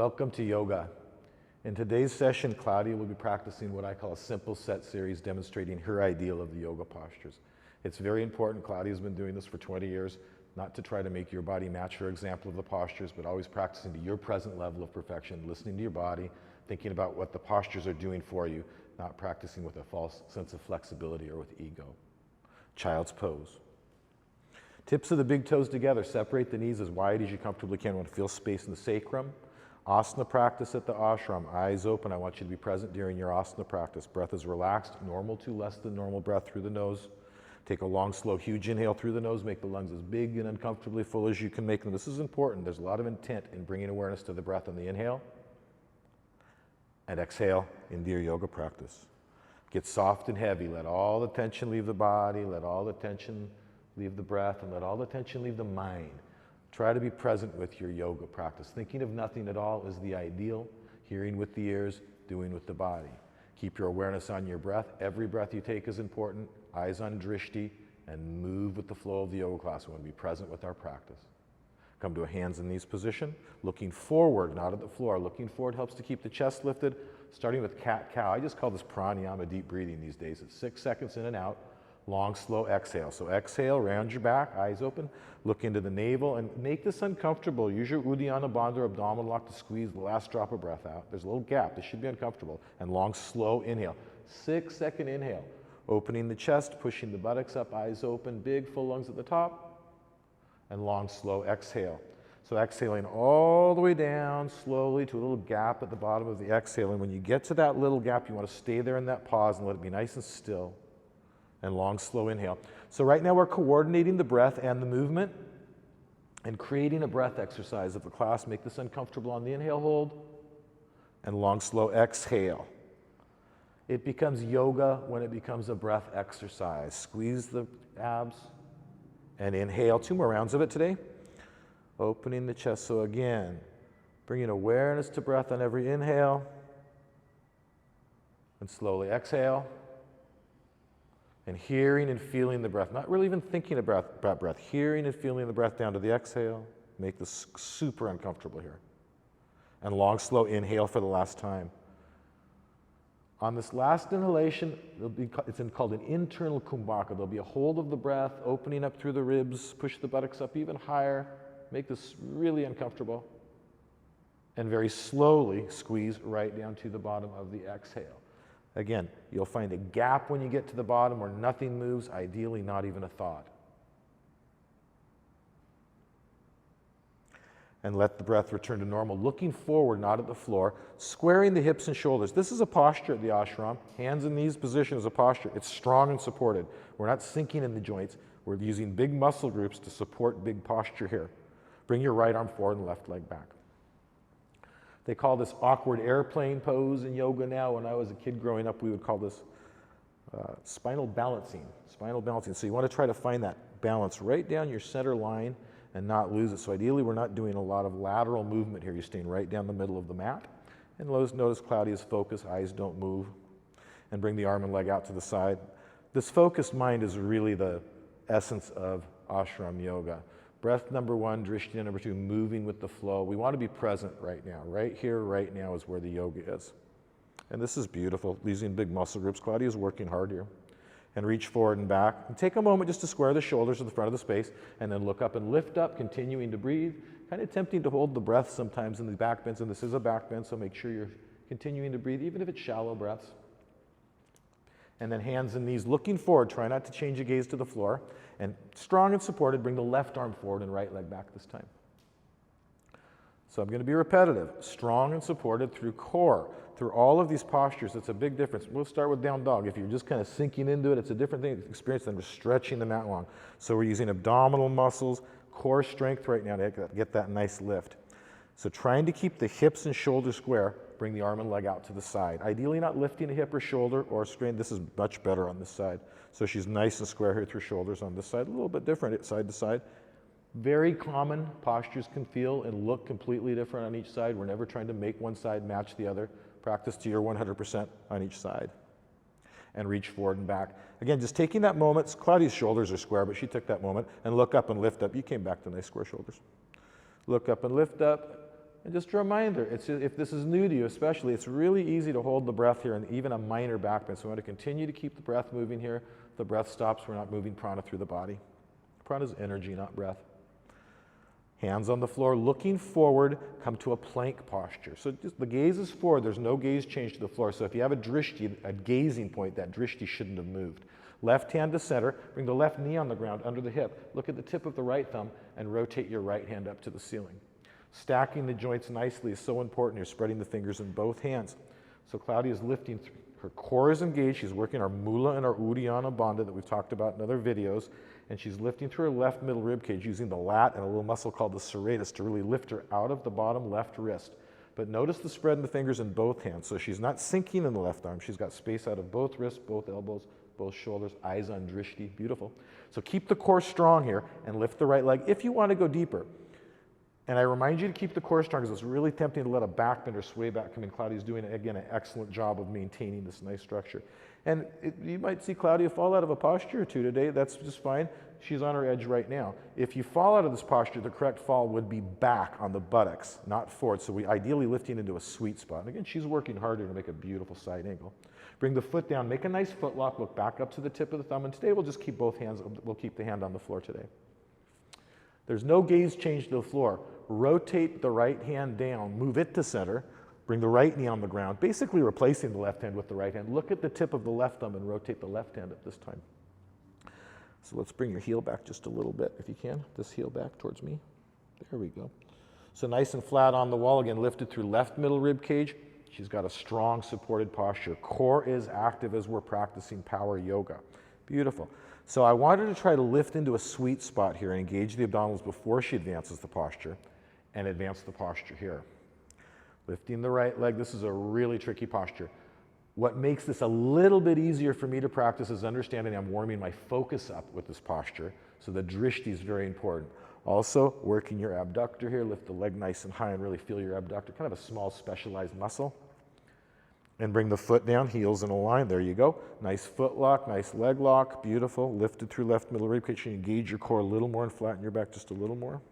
Welcome to yoga. In today's session, Claudia will be practicing what I call a simple set series demonstrating her ideal of the yoga postures. It's very important. Claudia's been doing this for 20 years, not to try to make your body match her example of the postures, but always practicing to your present level of perfection, listening to your body, thinking about what the postures are doing for you, not practicing with a false sense of flexibility or with ego. Child's pose. Tips of the big toes together. Separate the knees as wide as you comfortably can. You want to feel space in the sacrum. Asana practice at the ashram. Eyes open. I want you to be present during your asana practice. Breath is relaxed. Normal to less than normal breath through the nose. Take a long, slow, huge inhale through the nose. Make the lungs as big and uncomfortably full as you can make them. This is important. There's a lot of intent in bringing awareness to the breath on the inhale. And exhale into your yoga practice. Get soft and heavy. Let all the tension leave the body. Let all the tension leave the breath. And let all the tension leave the mind. Try to be present with your yoga practice. Thinking of nothing at all is the ideal. Hearing with the ears, doing with the body. Keep your awareness on your breath. Every breath you take is important. Eyes on drishti, and move with the flow of the yoga class. We want to be present with our practice. Come to a hands and knees position. Looking forward, not at the floor. Looking forward helps to keep the chest lifted. Starting with cat-cow. I just call this pranayama deep breathing these days. It's 6 seconds in and out. Long, slow exhale. So exhale, round your back, eyes open, look into the navel, and make this uncomfortable. Use your Uddiyana Bandha or abdominal lock to squeeze the last drop of breath out. There's a little gap. This should be uncomfortable. And long, slow inhale. 6-second inhale. Opening the chest, pushing the buttocks up, eyes open, big, full lungs at the top. And long, slow exhale. So exhaling all the way down slowly to a little gap at the bottom of the exhale. And when you get to that little gap, you want to stay there in that pause and let it be nice and still. And long, slow inhale. So right now we're coordinating the breath and the movement and creating a breath exercise of the class. Make this uncomfortable on the inhale hold and long, slow exhale. It becomes yoga when it becomes a breath exercise. Squeeze the abs and inhale. 2 more rounds of it today. Opening the chest. So again, bringing awareness to breath on every inhale and slowly exhale. And hearing and feeling the breath, not really even thinking about breath, hearing and feeling the breath down to the exhale. Make this super uncomfortable here. And long, slow inhale for the last time. On this last inhalation, it's called an internal kumbhaka. There'll be a hold of the breath, opening up through the ribs, push the buttocks up even higher. Make this really uncomfortable. And very slowly squeeze right down to the bottom of the exhale. Again, you'll find a gap when you get to the bottom where nothing moves, ideally not even a thought. And let the breath return to normal. Looking forward, not at the floor. Squaring the hips and shoulders. This is a posture at the ashram. Hands and knees position is a posture. It's strong and supported. We're not sinking in the joints. We're using big muscle groups to support big posture here. Bring your right arm forward and left leg back. They call this awkward airplane pose in yoga now. When I was a kid growing up, we would call this spinal balancing. Spinal balancing. So you want to try to find that balance right down your center line and not lose it. So ideally, we're not doing a lot of lateral movement here. You're staying right down the middle of the mat. And notice Claudia's focus. Eyes don't move. And bring the arm and leg out to the side. This focused mind is really the essence of ashram yoga. Breath number 1, drishti number 2, moving with the flow. We want to be present right now. Right here, right now is where the yoga is. And this is beautiful, using big muscle groups. Claudia's working hard here. And reach forward and back. And take a moment just to square the shoulders to the front of the space, and then look up and lift up, continuing to breathe. Kind of tempting to hold the breath sometimes in the back bends, and this is a back bend, so make sure you're continuing to breathe, even if it's shallow breaths. And then hands and knees looking forward. Try not to change your gaze to the floor. And strong and supported, bring the left arm forward and right leg back this time. So I'm going to be repetitive. Strong and supported through core. Through all of these postures, it's a big difference. We'll start with down dog. If you're just kind of sinking into it, it's a different thing experience than just stretching the mat long. So we're using abdominal muscles, core strength right now to get that nice lift. So trying to keep the hips and shoulders square, bring the arm and leg out to the side. Ideally not lifting a hip or shoulder or strain. This is much better on this side. So she's nice and square here through shoulders on this side. A little bit different side to side. Very common postures can feel and look completely different on each side. We're never trying to make one side match the other. Practice to your 100% on each side. And reach forward and back. Again, just taking that moment. Claudia's shoulders are square, but she took that moment. And look up and lift up. You came back to nice square shoulders. Look up and lift up. And just a reminder, if this is new to you especially, it's really easy to hold the breath here and even a minor back bend. So we want to continue to keep the breath moving here. If the breath stops, we're not moving prana through the body. Prana is energy, not breath. Hands on the floor, looking forward, come to a plank posture. So just the gaze is forward, there's no gaze change to the floor. So if you have a drishti, a gazing point, that drishti shouldn't have moved. Left hand to center, bring the left knee on the ground under the hip. Look at the tip of the right thumb and rotate your right hand up to the ceiling. Stacking the joints nicely is so important. You're spreading the fingers in both hands. So Claudia is lifting, her core is engaged. She's working our mula and our uddiyana bandha that we've talked about in other videos. And she's lifting through her left middle rib cage using the lat and a little muscle called the serratus to really lift her out of the bottom left wrist. But notice the spread in the fingers in both hands. So she's not sinking in the left arm. She's got space out of both wrists, both elbows, both shoulders, eyes on drishti. Beautiful. So keep the core strong here and lift the right leg if you want to go deeper. And I remind you to keep the core strong because it's really tempting to let a back bend or sway back come in. Claudia's doing, again, an excellent job of maintaining this nice structure. And you might see Claudia fall out of a posture or two today. That's just fine. She's on her edge right now. If you fall out of this posture, the correct fall would be back on the buttocks, not forward. So we ideally lifting into a sweet spot. And again, she's working harder to make a beautiful side angle. Bring the foot down, make a nice foot lock, look back up to the tip of the thumb. And today we'll just keep both hands, we'll keep the hand on the floor today. There's no gaze change to the floor. Rotate the right hand down, move it to center, bring the right knee on the ground, basically replacing the left hand with the right hand. Look at the tip of the left thumb and rotate the left hand at this time. So let's bring your heel back just a little bit, if you can. This heel back towards me. There we go. So nice and flat on the wall. Again, lifted through left middle rib cage. She's got a strong supported posture. Core is active as we're practicing power yoga. Beautiful. So I want her to try to lift into a sweet spot here and engage the abdominals before she advances the posture and advance the posture here. Lifting the right leg. This is a really tricky posture. What makes this a little bit easier for me to practice is understanding I'm warming my focus up with this posture. So the drishti is very important. Also, working your abductor here. Lift the leg nice and high and really feel your abductor. Kind of a small specialized muscle. And bring the foot down, heels in a line. There you go. Nice foot lock, nice leg lock. Beautiful. Lifted through left middle rib cage. Engage your core a little more and flatten your back just a little more.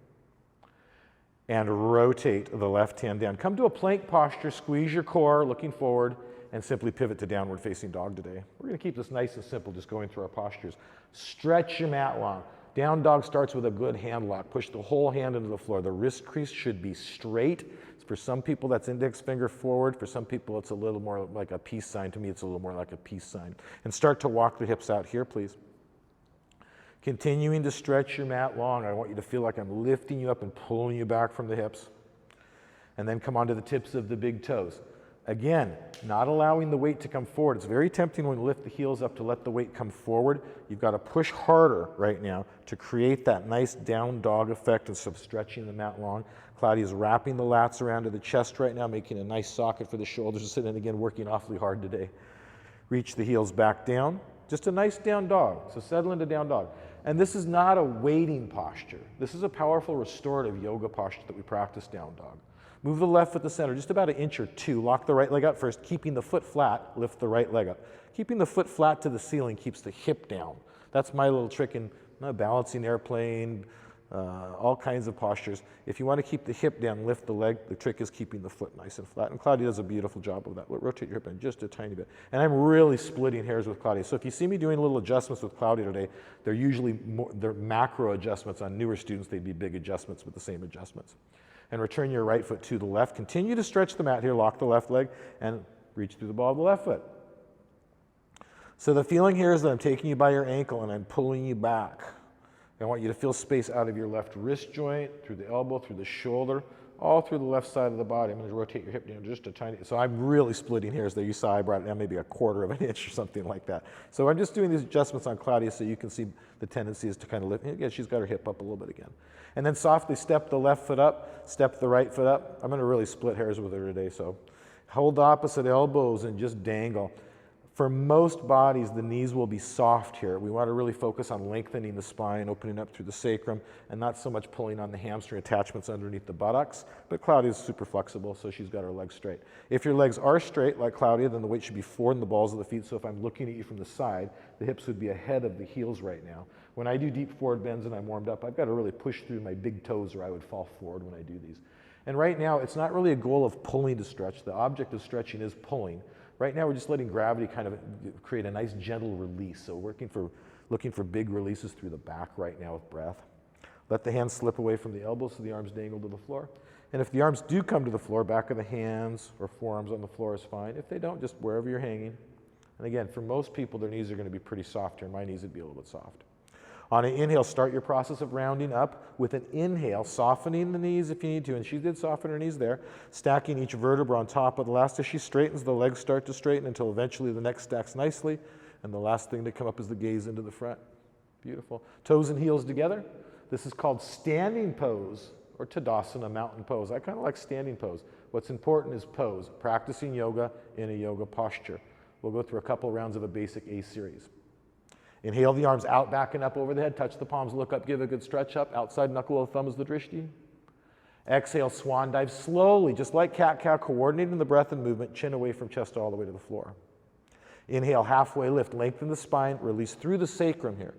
And rotate the left hand down. Come to a plank posture. Squeeze your core, looking forward. And simply pivot to downward facing dog today. We're going to keep this nice and simple, just going through our postures. Stretch your mat long. Down dog starts with a good hand lock. Push the whole hand into the floor. The wrist crease should be straight. For some people, that's index finger forward. For some people, it's a little more like a peace sign. To me, it's a little more like a peace sign. And start to walk the hips out here, please. Continuing to stretch your mat long. I want you to feel like I'm lifting you up and pulling you back from the hips. And then come onto the tips of the big toes. Again, not allowing the weight to come forward. It's very tempting when you lift the heels up to let the weight come forward. You've got to push harder right now to create that nice down dog effect of stretching the mat long. Claudia's wrapping the lats around to the chest right now, making a nice socket for the shoulders. And again, working awfully hard today. Reach the heels back down. Just a nice down dog. So settle into down dog. And this is not a waiting posture. This is a powerful restorative yoga posture that we practice down dog. Move the left foot to center, just about an inch or two. Lock the right leg up first, keeping the foot flat, lift the right leg up. Keeping the foot flat to the ceiling keeps the hip down. That's my little trick in balancing airplane, all kinds of postures. If you want to keep the hip down, lift the leg. The trick is keeping the foot nice and flat. And Claudia does a beautiful job of that. Rotate your hip in just a tiny bit. And I'm really splitting hairs with Claudia. So if you see me doing little adjustments with Claudia today, they're usually they're macro adjustments. On newer students, they'd be big adjustments with the same adjustments. And return your right foot to the left. Continue to stretch the mat here. Lock the left leg and reach through the ball of the left foot. So the feeling here is that I'm taking you by your ankle and I'm pulling you back. I want you to feel space out of your left wrist joint, through the elbow, through the shoulder, all through the left side of the body. I'm going to rotate your hip down just a tiny. So I'm really splitting hairs there. You saw I brought it down maybe a quarter of an inch or something like that. So I'm just doing these adjustments on Claudia so you can see the tendency is to kind of lift. Again, she's got her hip up a little bit again. And then softly step the left foot up, step the right foot up. I'm going to really split hairs with her today. So hold opposite elbows and just dangle. For most bodies, the knees will be soft here. We want to really focus on lengthening the spine, opening up through the sacrum, and not so much pulling on the hamstring attachments underneath the buttocks. But Claudia's super flexible, so she's got her legs straight. If your legs are straight, like Claudia, then the weight should be forward in the balls of the feet. So if I'm looking at you from the side, the hips would be ahead of the heels right now. When I do deep forward bends and I'm warmed up, I've got to really push through my big toes or I would fall forward when I do these. And right now, it's not really a goal of pulling to stretch. The object of stretching is pulling. Right now, we're just letting gravity kind of create a nice gentle release. So looking for big releases through the back right now with breath. Let the hands slip away from the elbows so the arms dangle to the floor. And if the arms do come to the floor, back of the hands or forearms on the floor is fine. If they don't, just wherever you're hanging. And again, for most people, their knees are going to be pretty soft here. My knees would be a little bit soft. On an inhale, start your process of rounding up with an inhale, softening the knees if you need to. And she did soften her knees there, stacking each vertebra on top of the last. As she straightens, the legs start to straighten until eventually the neck stacks nicely. And the last thing to come up is the gaze into the front. Beautiful. Toes and heels together. This is called standing pose or Tadasana, mountain pose. I kind of like standing pose. What's important is pose, practicing yoga in a yoga posture. We'll go through a couple rounds of a basic A series. Inhale the arms out, back and up over the head. Touch the palms, look up, give a good stretch up. Outside knuckle of the thumb is the drishti. Exhale, swan dive slowly, just like cat-cow, coordinating the breath and movement, chin away from chest all the way to the floor. Inhale, halfway lift, lengthen the spine, release through the sacrum here.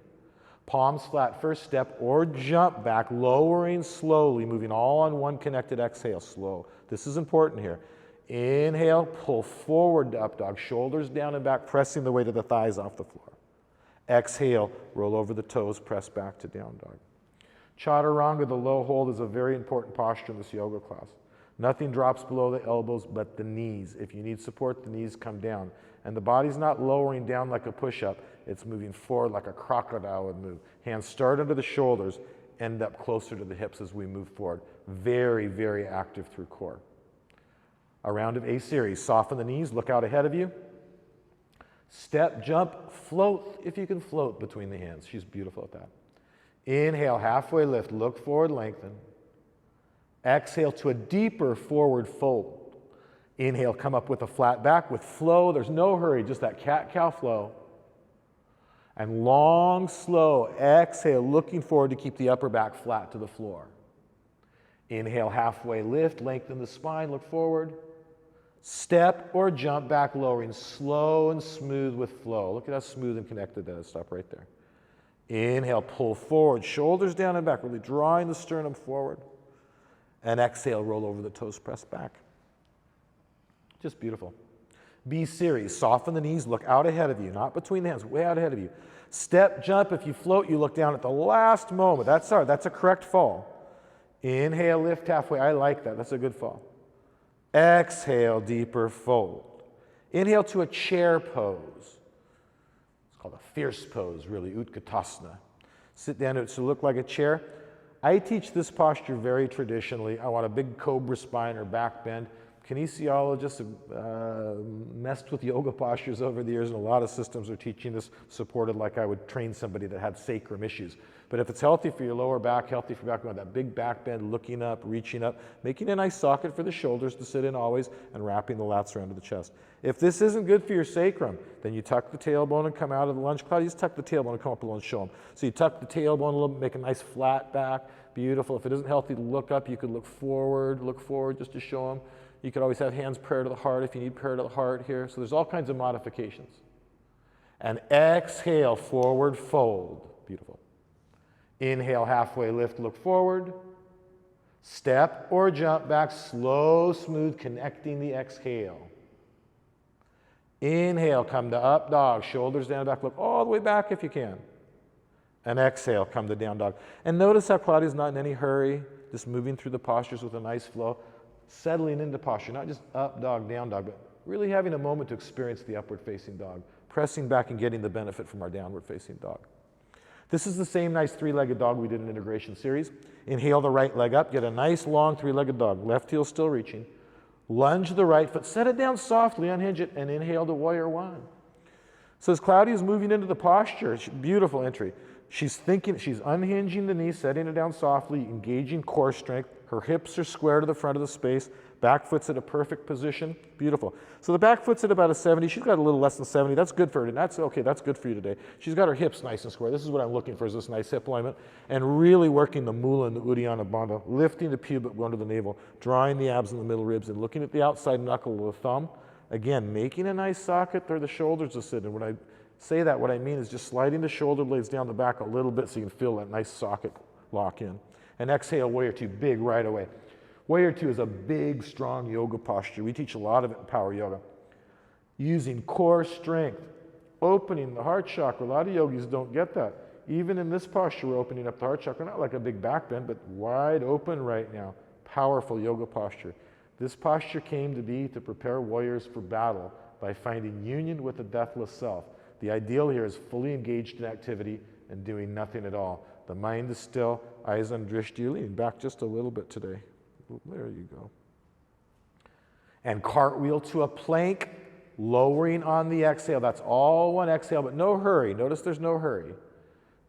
Palms flat, first step, or jump back, lowering slowly, moving all on one connected exhale, slow. This is important here. Inhale, pull forward to up dog, shoulders down and back, pressing the weight of the thighs off the floor. Exhale, roll over the toes, press back to down dog. Chaturanga, the low hold, is a very important posture in this yoga class. Nothing drops below the elbows but the knees. If you need support, the knees come down. And the body's not lowering down like a push-up. It's moving forward like a crocodile would move. Hands start under the shoulders, end up closer to the hips as we move forward. Very, very active through core. A round of A series. Soften the knees, look out ahead of you. Step, jump, float if you can float between the hands. She's beautiful at that. Inhale, halfway lift, look forward, lengthen. Exhale to a deeper forward fold. Inhale, come up with a flat back with flow. There's no hurry, just that cat-cow flow. And long, slow exhale, looking forward to keep the upper back flat to the floor. Inhale, halfway lift, lengthen the spine, look forward. Step or jump back, lowering slow and smooth with flow. Look at how smooth and connected that is. Stop right there. Inhale, pull forward, shoulders down and back, really drawing the sternum forward. And exhale, roll over the toes, press back. Just beautiful. B series, soften the knees, look out ahead of you, not between the hands, way out ahead of you. Step, jump, if you float, you look down at the last moment. That's a correct fall. Inhale, lift halfway. I like that. That's a good fall. Exhale, deeper fold. Inhale to a chair pose. It's called a fierce pose, really, Utkatasana. Sit down to it to look like a chair. I teach this posture very traditionally. I want a big cobra spine or back bend. Kinesiologists have messed with yoga postures over the years, and a lot of systems are teaching this supported like I would train somebody that had sacrum issues. But if it's healthy for your lower back, healthy for your back, that big back bend, looking up, reaching up, making a nice socket for the shoulders to sit in always, and wrapping the lats around to the chest. If this isn't good for your sacrum, then you tuck the tailbone and come out of the lunge. Claudia, just tuck the tailbone and come up a little and show them. So you tuck the tailbone a little bit, make a nice flat back, beautiful. If it isn't healthy to look up, you could look forward just to show them. You could always have hands prayer to the heart if you need prayer to the heart here. So there's all kinds of modifications. And exhale, forward fold. Beautiful. Inhale, halfway lift, look forward. Step or jump back, slow, smooth, connecting the exhale. Inhale, come to up dog, shoulders down, back, look all the way back if you can. And exhale, come to down dog. And notice how Claudia's not in any hurry, just moving through the postures with a nice flow. Settling into posture, not just up dog, down dog, but really having a moment to experience the upward facing dog, pressing back and getting the benefit from our downward facing dog. This is the same nice three-legged dog we did in integration series. Inhale the right leg up, get a nice long three-legged dog, left heel still reaching. Lunge the right foot, set it down softly, unhinge it, and inhale to warrior one. So as Claudia's moving into the posture, beautiful entry. She's unhinging the knee, setting it down softly, engaging core strength. Her hips are square to the front of the space. Back foot's at a perfect position. Beautiful. So the back foot's at about a 70. She's got a little less than 70. That's good for her. That's okay. That's good for you today. She's got her hips nice and square. This is what I'm looking for, is this nice hip alignment. And really working the mula and the uddiyana bandha, lifting the pubic bone to the navel, drawing the abs and the middle ribs, and looking at the outside knuckle of the thumb. Again, making a nice socket where the shoulders will sit. And when I say that, what I mean is just sliding the shoulder blades down the back a little bit so you can feel that nice socket lock in. And exhale, warrior two, big right away. Warrior two is a big, strong yoga posture. We teach a lot of it in power yoga. Using core strength, opening the heart chakra. A lot of yogis don't get that. Even in this posture, we're opening up the heart chakra, not like a big back bend, but wide open right now. Powerful yoga posture. This posture came to be to prepare warriors for battle by finding union with the deathless self. The ideal here is fully engaged in activity and doing nothing at all. The mind is still, eyes on drishti. You're leaning back just a little bit today. There you go. And cartwheel to a plank, lowering on the exhale. That's all one exhale, but no hurry. Notice there's no hurry.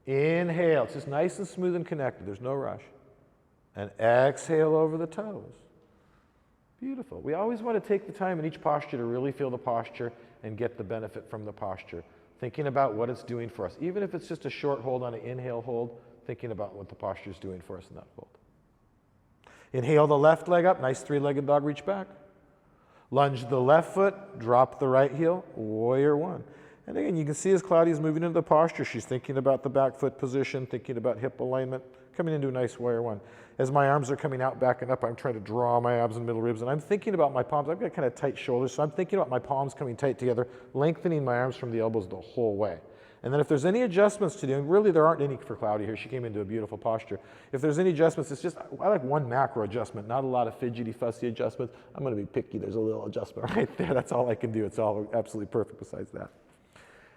Inhale, it's just nice and smooth and connected. There's no rush. And exhale over the toes. Beautiful. We always want to take the time in each posture to really feel the posture and get the benefit from the posture. Thinking about what it's doing for us. Even if it's just a short hold on an inhale hold, thinking about what the posture is doing for us in that hold. Inhale the left leg up, nice three-legged dog, reach back. Lunge the left foot, drop the right heel, warrior one. And again, you can see as Claudia's moving into the posture, she's thinking about the back foot position, thinking about hip alignment, coming into a nice warrior one. As my arms are coming out, back and up, I'm trying to draw my abs and middle ribs, and I'm thinking about my palms. I've got kind of tight shoulders, so I'm thinking about my palms coming tight together, lengthening my arms from the elbows the whole way. And then if there's any adjustments to do, and really there aren't any for Claudia here, she came into a beautiful posture. If there's any adjustments, it's just, I like one macro adjustment, not a lot of fidgety, fussy adjustments. I'm gonna be picky, there's a little adjustment right there. That's all I can do, it's all absolutely perfect besides that.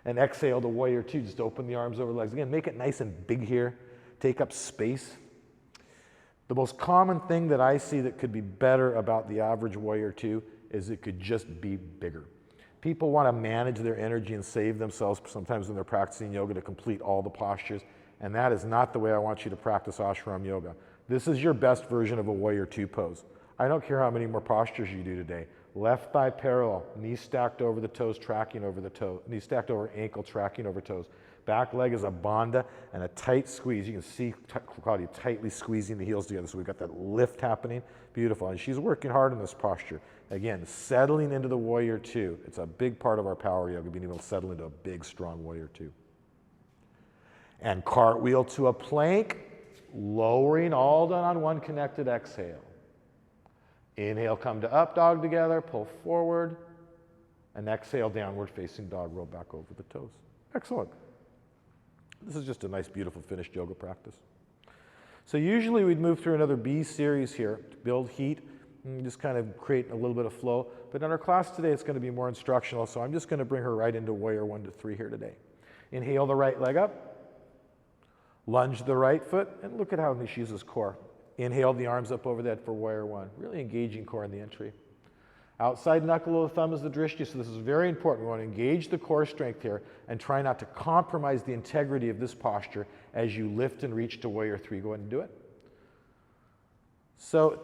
And exhale to warrior two, just open the arms over the legs. Again, make it nice and big here, take up space. The most common thing that I see that could be better about the average warrior two is it could just be bigger. People want to manage their energy and save themselves sometimes when they're practicing yoga to complete all the postures, and that is not the way I want you to practice ashram yoga. This is your best version of a warrior two pose. I don't care how many more postures you do today. Left thigh parallel, knees stacked over the toes, tracking over the toe, knees stacked over ankle, tracking over toes. Back leg is a bandha and a tight squeeze. You can see Claudia tightly squeezing the heels together, so we've got that lift happening. Beautiful, and she's working hard in this posture. Again, settling into the warrior two. It's a big part of our power yoga, being able to settle into a big, strong warrior two. And cartwheel to a plank, lowering, all done on one connected exhale. Inhale, come to up dog together, pull forward, and exhale, downward facing dog, roll back over the toes. Excellent. This is just a nice, beautiful, finished yoga practice. So usually we'd move through another B series here to build heat and just kind of create a little bit of flow. But in our class today, it's going to be more instructional, so I'm just going to bring her right into warrior 1 to 3 here today. Inhale the right leg up, lunge the right foot, and look at how she uses core. Inhale the arms up over the head for warrior 1, really engaging core in the entry. Outside knuckle of the thumb is the drishti, so this is very important. We want to engage the core strength here and try not to compromise the integrity of this posture as you lift and reach to warrior 3. Go ahead and do it. So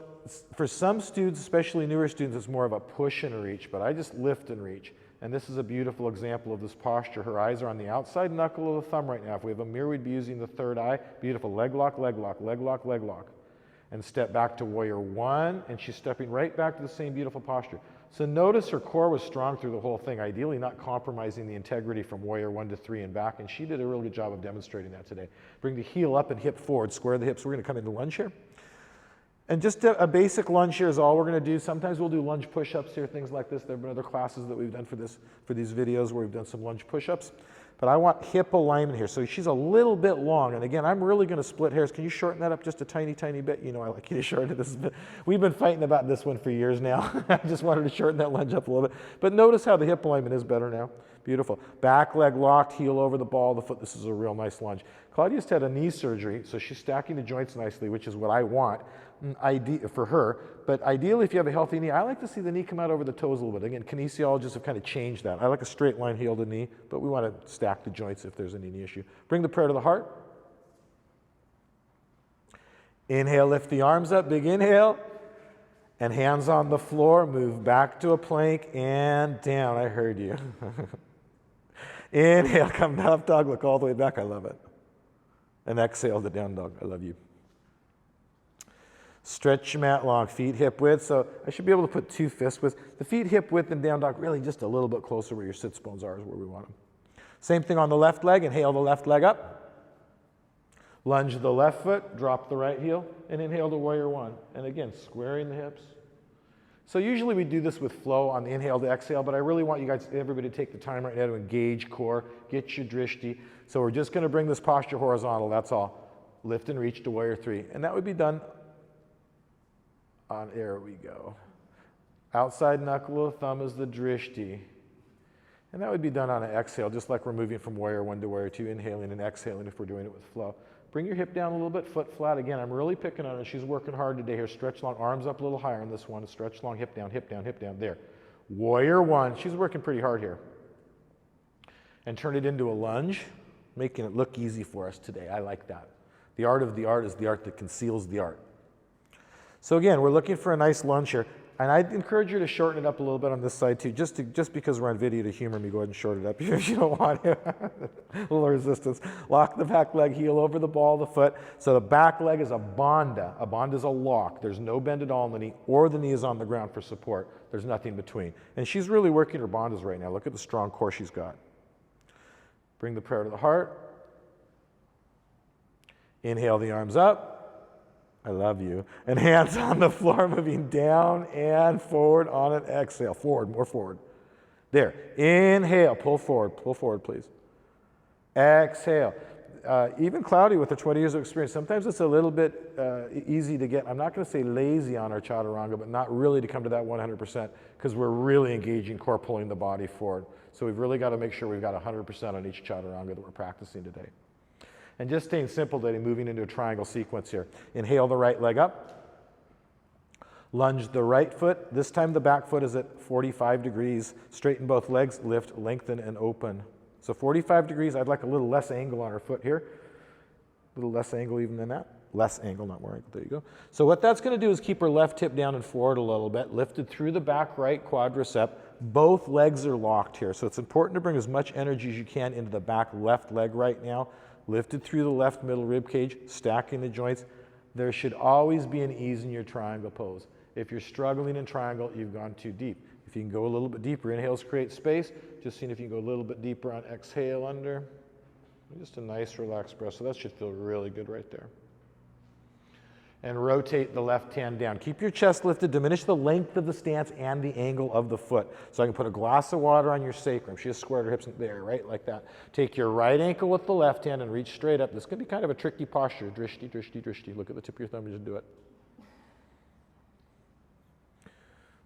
for some students, especially newer students, it's more of a push and reach, but I just lift and reach. And this is a beautiful example of this posture. Her eyes are on the outside knuckle of the thumb right now. If we have a mirror, we'd be using the third eye. Beautiful, leg lock, leg lock, leg lock, leg lock. And step back to warrior 1, and she's stepping right back to the same beautiful posture. So notice her core was strong through the whole thing, ideally not compromising the integrity from warrior 1 to 3 and back, and she did a really good job of demonstrating that today. Bring the heel up and hip forward, square the hips. We're going to come into lunge here. And just a basic lunge here is all we're going to do. Sometimes we'll do lunge push-ups here, things like this. There have been other classes that we've done for these videos where we've done some lunge push-ups. But I want hip alignment here. So she's a little bit long. And again, I'm really going to split hairs. Can you shorten that up just a tiny, tiny bit? You know I like you to shorten this. We've been fighting about this one for years now. I just wanted to shorten that lunge up a little bit. But notice how the hip alignment is better now. Beautiful. Back leg locked, heel over the ball of the foot. This is a real nice lunge. Claudia's had a knee surgery, so she's stacking the joints nicely, which is what I want for her. But ideally, if you have a healthy knee, I like to see the knee come out over the toes a little bit. Again, kinesiologists have kind of changed that. I like a straight line heel to knee, but we want to stack the joints if there's any knee issue. Bring the prayer to the heart. Inhale, lift the arms up, big inhale. And hands on the floor, move back to a plank and down. I heard you. Inhale, come to up dog, look all the way back. I love it. And exhale to down dog. I love you. Stretch your mat long, feet hip width. So I should be able to put 2 fists width. The feet hip width and down dog really just a little bit closer where your sits bones are is where we want them. Same thing on the left leg. Inhale the left leg up. Lunge the left foot, drop the right heel, and inhale to warrior one. And again, squaring the hips. So usually we do this with flow on the inhale to exhale, but I really want you guys, everybody to take the time right now to engage core, get your drishti. So we're just gonna bring this posture horizontal, that's all. Lift and reach to warrior three. And that would be done on, there we go. Outside knuckle of the thumb is the drishti. And that would be done on an exhale, just like we're moving from warrior one to warrior two, inhaling and exhaling if we're doing it with flow. Bring your hip down a little bit, foot flat. Again, I'm really picking on her. She's working hard today here. Stretch long, arms up a little higher on this one. Stretch long, hip down, hip down, hip down. There. Warrior one. She's working pretty hard here. And turn it into a lunge, making it look easy for us today. I like that. The art of the art is the art that conceals the art. So again, we're looking for a nice lunge here. And I'd encourage you to shorten it up a little bit on this side too, just because we're on video to humor me, go ahead and shorten it up if you don't want to. A little resistance. Lock the back leg, heel over the ball of the foot. So the back leg is a bandha. A bandha is a lock. There's no bend at all in the knee, or the knee is on the ground for support. There's nothing between. And she's really working her bandhas right now. Look at the strong core she's got. Bring the prayer to the heart. Inhale the arms up. I love you. And hands on the floor, moving down and forward on an exhale. Forward, more forward. There. Inhale, pull forward, please. Exhale. Even Cloudy with the 20 years of experience, sometimes it's a little bit easy to get, I'm not going to say lazy on our Chaturanga, but not really to come to that 100% because we're really engaging core, pulling the body forward. So we've really got to make sure we've got 100% on each Chaturanga that we're practicing today. And just staying simple today, moving into a triangle sequence here. Inhale the right leg up. Lunge the right foot. This time the back foot is at 45 degrees. Straighten both legs, lift, lengthen, and open. So 45 degrees, I'd like a little less angle on her foot here. A little less angle even than that. Less angle, not more angle, there you go. So what that's gonna do is keep her left hip down and forward a little bit, lifted through the back right quadricep. Both legs are locked here. So it's important to bring as much energy as you can into the back left leg right now. Lifted through the left middle rib cage, stacking the joints. There should always be an ease in your triangle pose. If you're struggling in triangle, you've gone too deep. If you can go a little bit deeper, inhales create space. Just seeing if you can go a little bit deeper on exhale under. Just a nice relaxed breath. So that should feel really good right there. And rotate the left hand down. Keep your chest lifted, diminish the length of the stance and the angle of the foot. So I can put a glass of water on your sacrum. She just squared her hips there, right, like that. Take your right ankle with the left hand and reach straight up. This can be kind of a tricky posture. Drishti, drishti, drishti. Look at the tip of your thumb and just do it.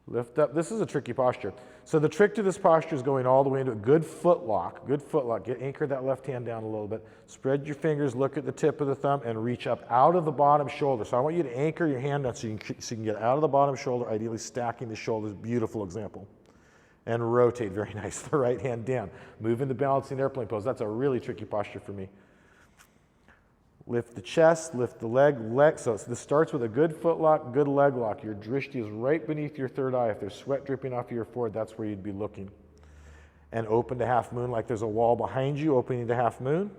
Lift up. This is a tricky posture. So the trick to this posture is going all the way into a good foot lock. Good foot lock. Anchor that left hand down a little bit. Spread your fingers, look at the tip of the thumb, and reach up out of the bottom shoulder. So I want you to anchor your hand down so you can get out of the bottom shoulder, ideally stacking the shoulders. Beautiful example. And rotate. Very nice. The right hand down. Move into balancing airplane pose. That's a really tricky posture for me. Lift the chest, lift the leg. So this starts with a good foot lock, good leg lock. Your drishti is right beneath your third eye. If there's sweat dripping off of your forehead, that's where you'd be looking. And open to half moon like there's a wall behind you, opening to half moon.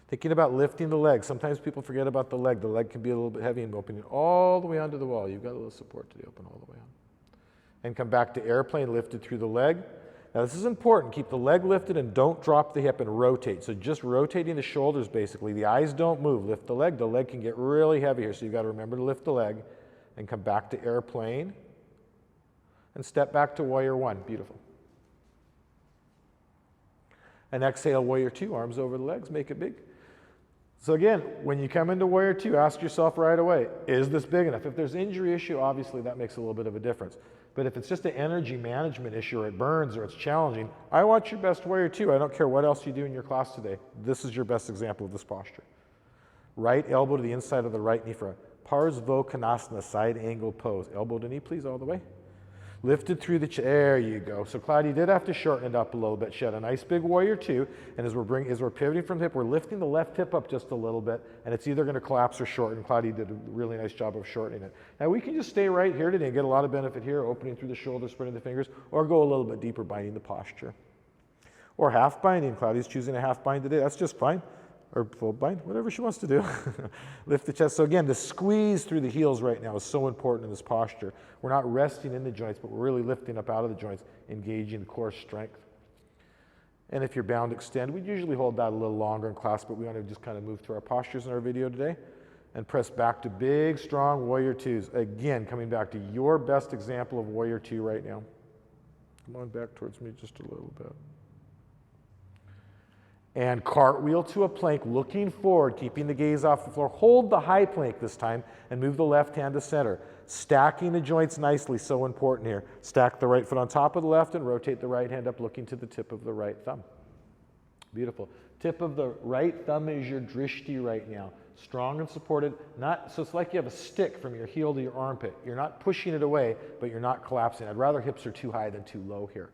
Thinking about lifting the leg. Sometimes people forget about the leg. The leg can be a little bit heavy and opening all the way onto the wall. You've got a little support to the open all the way on. And come back to airplane, lifted through the leg. Now this is important. Keep the leg lifted and don't drop the hip and rotate. So just rotating the shoulders basically. The eyes don't move. Lift the leg. The leg can get really heavy here. So you've got to remember to lift the leg and come back to airplane and step back to warrior one. Beautiful. And exhale, warrior two. Arms over the legs. Make it big. So again, when you come into warrior two, ask yourself right away, is this big enough? If there's injury issue, obviously that makes a little bit of a difference. But if it's just an energy management issue or it burns or it's challenging, I want your best warrior two. I don't care what else you do in your class today. This is your best example of this posture. Right elbow to the inside of the right knee for a Parsvottanasana, side angle pose. Elbow to knee, please, all the way. Lifted through the there you go. So Cloudy did have to shorten it up a little bit. She had a nice big warrior two, and as we're pivoting from the hip, we're lifting the left hip up just a little bit, and it's either going to collapse or shorten. Cloudy did a really nice job of shortening it. Now we can just stay right here today and get a lot of benefit here, opening through the shoulders, spreading the fingers, or go a little bit deeper, binding the posture. Or half binding. Cloudy's choosing a half bind today. That's just fine. Or full bind, whatever she wants to do. Lift the chest. So again, the squeeze through the heels right now is so important in this posture. We're not resting in the joints, but we're really lifting up out of the joints, engaging the core strength. And if you're bound, extend. We usually hold that a little longer in class, but we want to just kind of move through our postures in our video today. And press back to big, strong warrior twos. Again, coming back to your best example of warrior two right now. Come on back towards me just a little bit. And cartwheel to a plank, looking forward, keeping the gaze off the floor. Hold the high plank this time and move the left hand to center. Stacking the joints nicely, so important here. Stack the right foot on top of the left and rotate the right hand up, looking to the tip of the right thumb. Beautiful. Tip of the right thumb is your drishti right now. Strong and supported. So it's like you have a stick from your heel to your armpit. You're not pushing it away, but you're not collapsing. I'd rather hips are too high than too low here.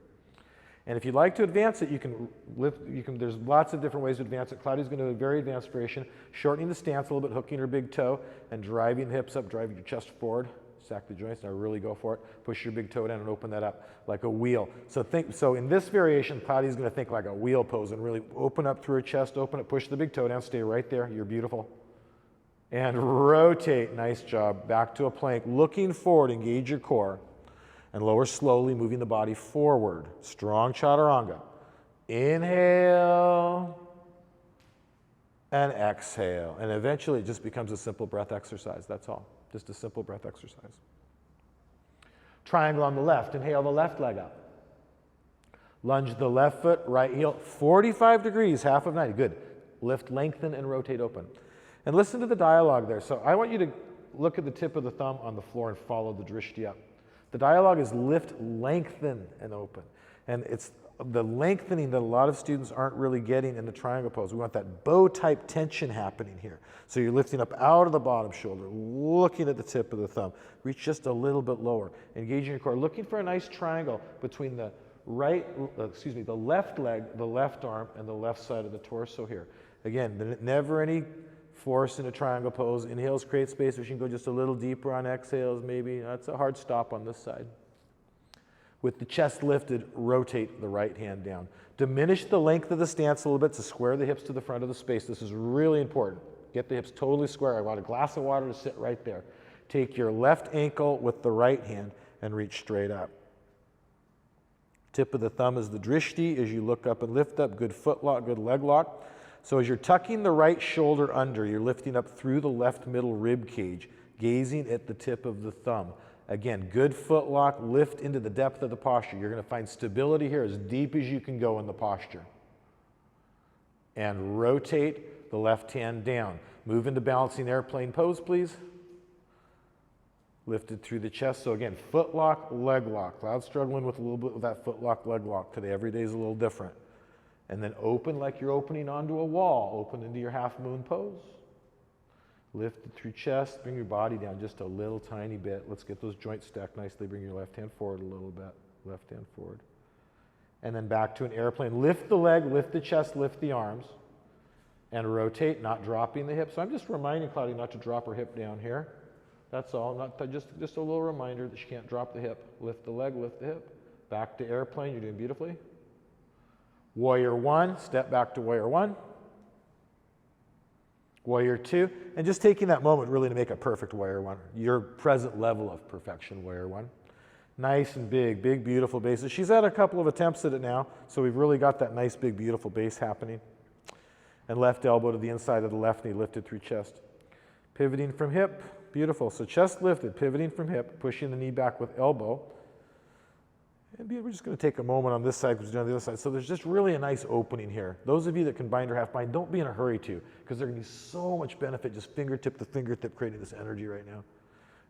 And if you'd like to advance it, you can lift, there's lots of different ways to advance it. Claudia's going to do a very advanced variation, shortening the stance a little bit, hooking her big toe, and driving the hips up, driving your chest forward. Stack the joints, now really go for it. Push your big toe down and open that up like a wheel. So in this variation, Claudia's going to think like a wheel pose and really open up through her chest, open it, push the big toe down, stay right there, you're beautiful. And rotate, nice job, back to a plank, looking forward, engage your core. And lower slowly, moving the body forward. Strong chaturanga. Inhale and exhale. And eventually it just becomes a simple breath exercise, that's all. Just a simple breath exercise. Triangle on the left, inhale the left leg up. Lunge the left foot, right heel, 45 degrees, half of 90, good. Lift, lengthen, and rotate open. And listen to the dialogue there. So I want you to look at the tip of the thumb on the floor and follow the drishti up. The dialogue is lift, lengthen, and open. And it's the lengthening that a lot of students aren't really getting in the triangle pose. We want that bow-type tension happening here. So you're lifting up out of the bottom shoulder, looking at the tip of the thumb. Reach just a little bit lower. Engaging your core, looking for a nice triangle between the the left leg, the left arm, and the left side of the torso here. Again, never any force in a triangle pose. Inhales create space, which you can go just a little deeper on exhales maybe. That's a hard stop on this side. With the chest lifted, rotate the right hand down. Diminish the length of the stance a little bit to square the hips to the front of the space. This is really important. Get the hips totally square. I want a glass of water to sit right there. Take your left ankle with the right hand and reach straight up. Tip of the thumb is the drishti as you look up and lift up. Good foot lock, good leg lock. So as you're tucking the right shoulder under, you're lifting up through the left middle rib cage, gazing at the tip of the thumb. Again, good foot lock, lift into the depth of the posture. You're going to find stability here as deep as you can go in the posture. And rotate the left hand down. Move into balancing airplane pose, please. Lifted through the chest. So again, foot lock, leg lock. Cloud's struggling with a little bit with that foot lock, leg lock today. Every day is a little different. And then open like you're opening onto a wall. Open into your half moon pose. Lift it through chest. Bring your body down just a little tiny bit. Let's get those joints stacked nicely. Bring your left hand forward a little bit. Left hand forward. And then back to an airplane. Lift the leg, lift the chest, lift the arms. And rotate, not dropping the hip. So I'm just reminding Claudia not to drop her hip down here. That's all. Just a little reminder that she can't drop the hip. Lift the leg, lift the hip. Back to airplane. You're doing beautifully. Warrior one, step back to warrior one. Warrior two, and just taking that moment really to make a perfect warrior one. Your present level of perfection, warrior one. Nice and big, beautiful bases. She's had a couple of attempts at it now, so we've really got that nice, big, beautiful base happening. And left elbow to the inside of the left knee, lifted through chest. Pivoting from hip, beautiful. So chest lifted, pivoting from hip, pushing the knee back with elbow. And we're just going to take a moment on this side because we're doing the other side. So there's just really a nice opening here. Those of you that can bind or half bind, don't be in a hurry to, because there's going to be so much benefit just fingertip to fingertip creating this energy right now.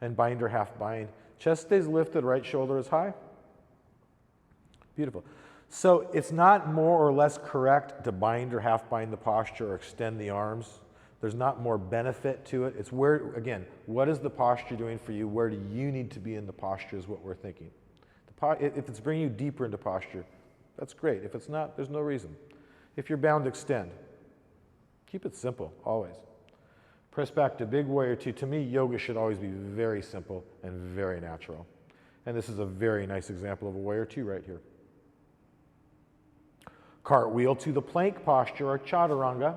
And bind or half bind. Chest stays lifted, right shoulder is high. Beautiful. So it's not more or less correct to bind or half bind the posture or extend the arms. There's not more benefit to it. It's where, again, what is the posture doing for you? Where do you need to be in the posture is what we're thinking. If it's bringing you deeper into posture, that's great. If it's not, there's no reason. If you're bound, extend. Keep it simple, always. Press back to big warrior two. To me, yoga should always be very simple and very natural. And this is a very nice example of a warrior two right here. Cartwheel to the plank posture or chaturanga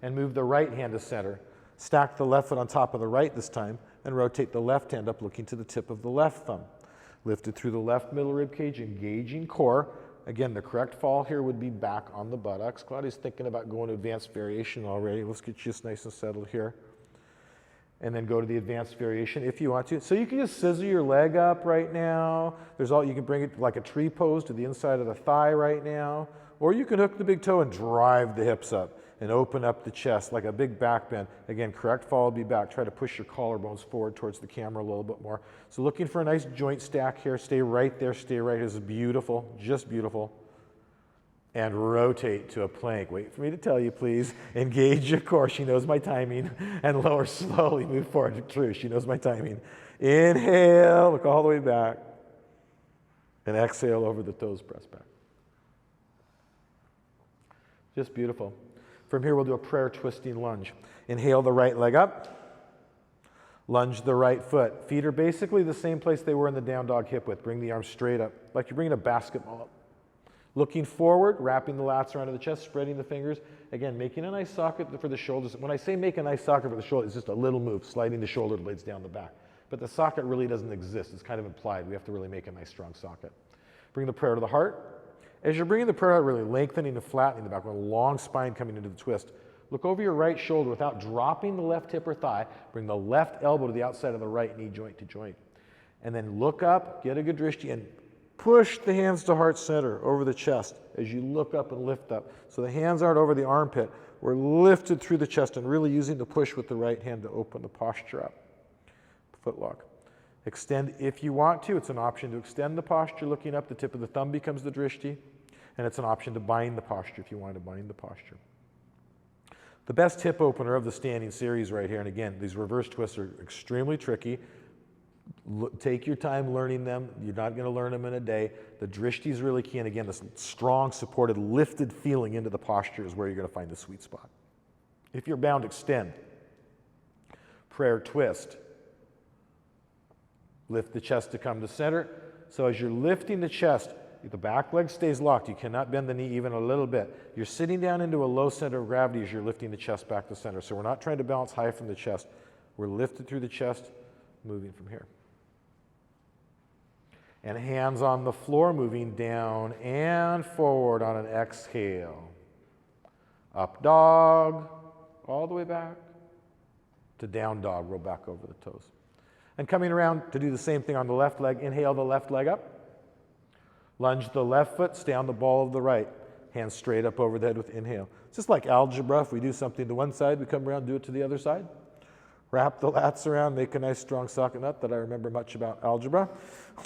and move the right hand to center. Stack the left foot on top of the right this time and rotate the left hand up looking to the tip of the left thumb. Lifted through the left middle rib cage, engaging core, Again, the correct fall here would be back on the buttocks. Claudia's thinking about going to advanced variation already. Let's get you just nice and settled here. And then go to the advanced variation if you want to. So you can just scissor your leg up right now. You can bring it like a tree pose to the inside of the thigh right now. Or you can hook the big toe and drive the hips up and open up the chest like a big back bend. Again, correct fall will be back. Try to push your collarbones forward towards the camera a little bit more. So looking for a nice joint stack here. Stay right there, stay right. This is beautiful, just beautiful. And rotate to a plank. Wait for me to tell you, please. Engage your core. She knows my timing. And lower slowly. Move forward. True. She knows my timing. Inhale. Look all the way back. And exhale over the toes. Press back. Just beautiful. From here, we'll do a prayer twisting lunge. Inhale the right leg up. Lunge the right foot. Feet are basically the same place they were in the down dog hip width. Bring the arms straight up. Like you're bringing a basketball up. Looking forward, wrapping the lats around to the chest, spreading the fingers. Again, making a nice socket for the shoulders. When I say make a nice socket for the shoulder, it's just a little move, sliding the shoulder blades down the back. But the socket really doesn't exist. It's kind of implied. We have to really make a nice strong socket. Bring the prayer to the heart. As you're bringing the prayer out, really lengthening and flattening the back with a long spine coming into the twist. Look over your right shoulder without dropping the left hip or thigh. Bring the left elbow to the outside of the right knee, joint to joint. And then look up, get a good drishti, and push the hands to heart center over the chest as you look up and lift up. So the hands aren't over the armpit. We're lifted through the chest and really using the push with the right hand to open the posture up. Foot lock. Extend if you want to. It's an option to extend the posture looking up. The tip of the thumb becomes the drishti. And it's an option to bind the posture if you want to bind the posture. The best hip opener of the standing series right here, and again, these reverse twists are extremely tricky. Take your time learning them. You're not going to learn them in a day. The drishti is really key. And again, this strong, supported, lifted feeling into the posture is where you're going to find the sweet spot. If you're bound, extend. Prayer twist. Lift the chest to come to center. So as you're lifting the chest, the back leg stays locked. You cannot bend the knee even a little bit. You're sitting down into a low center of gravity as you're lifting the chest back to center. So we're not trying to balance high from the chest. We're lifted through the chest, moving from here. And hands on the floor, moving down and forward on an exhale. Up dog, all the way back to down dog, roll back over the toes. And coming around to do the same thing on the left leg, inhale the left leg up. Lunge the left foot, stay on the ball of the right. Hands straight up over the head with inhale. It's just like algebra. If we do something to one side, we come around, do it to the other side. Wrap the lats around, make a nice strong socket nut that I remember much about algebra.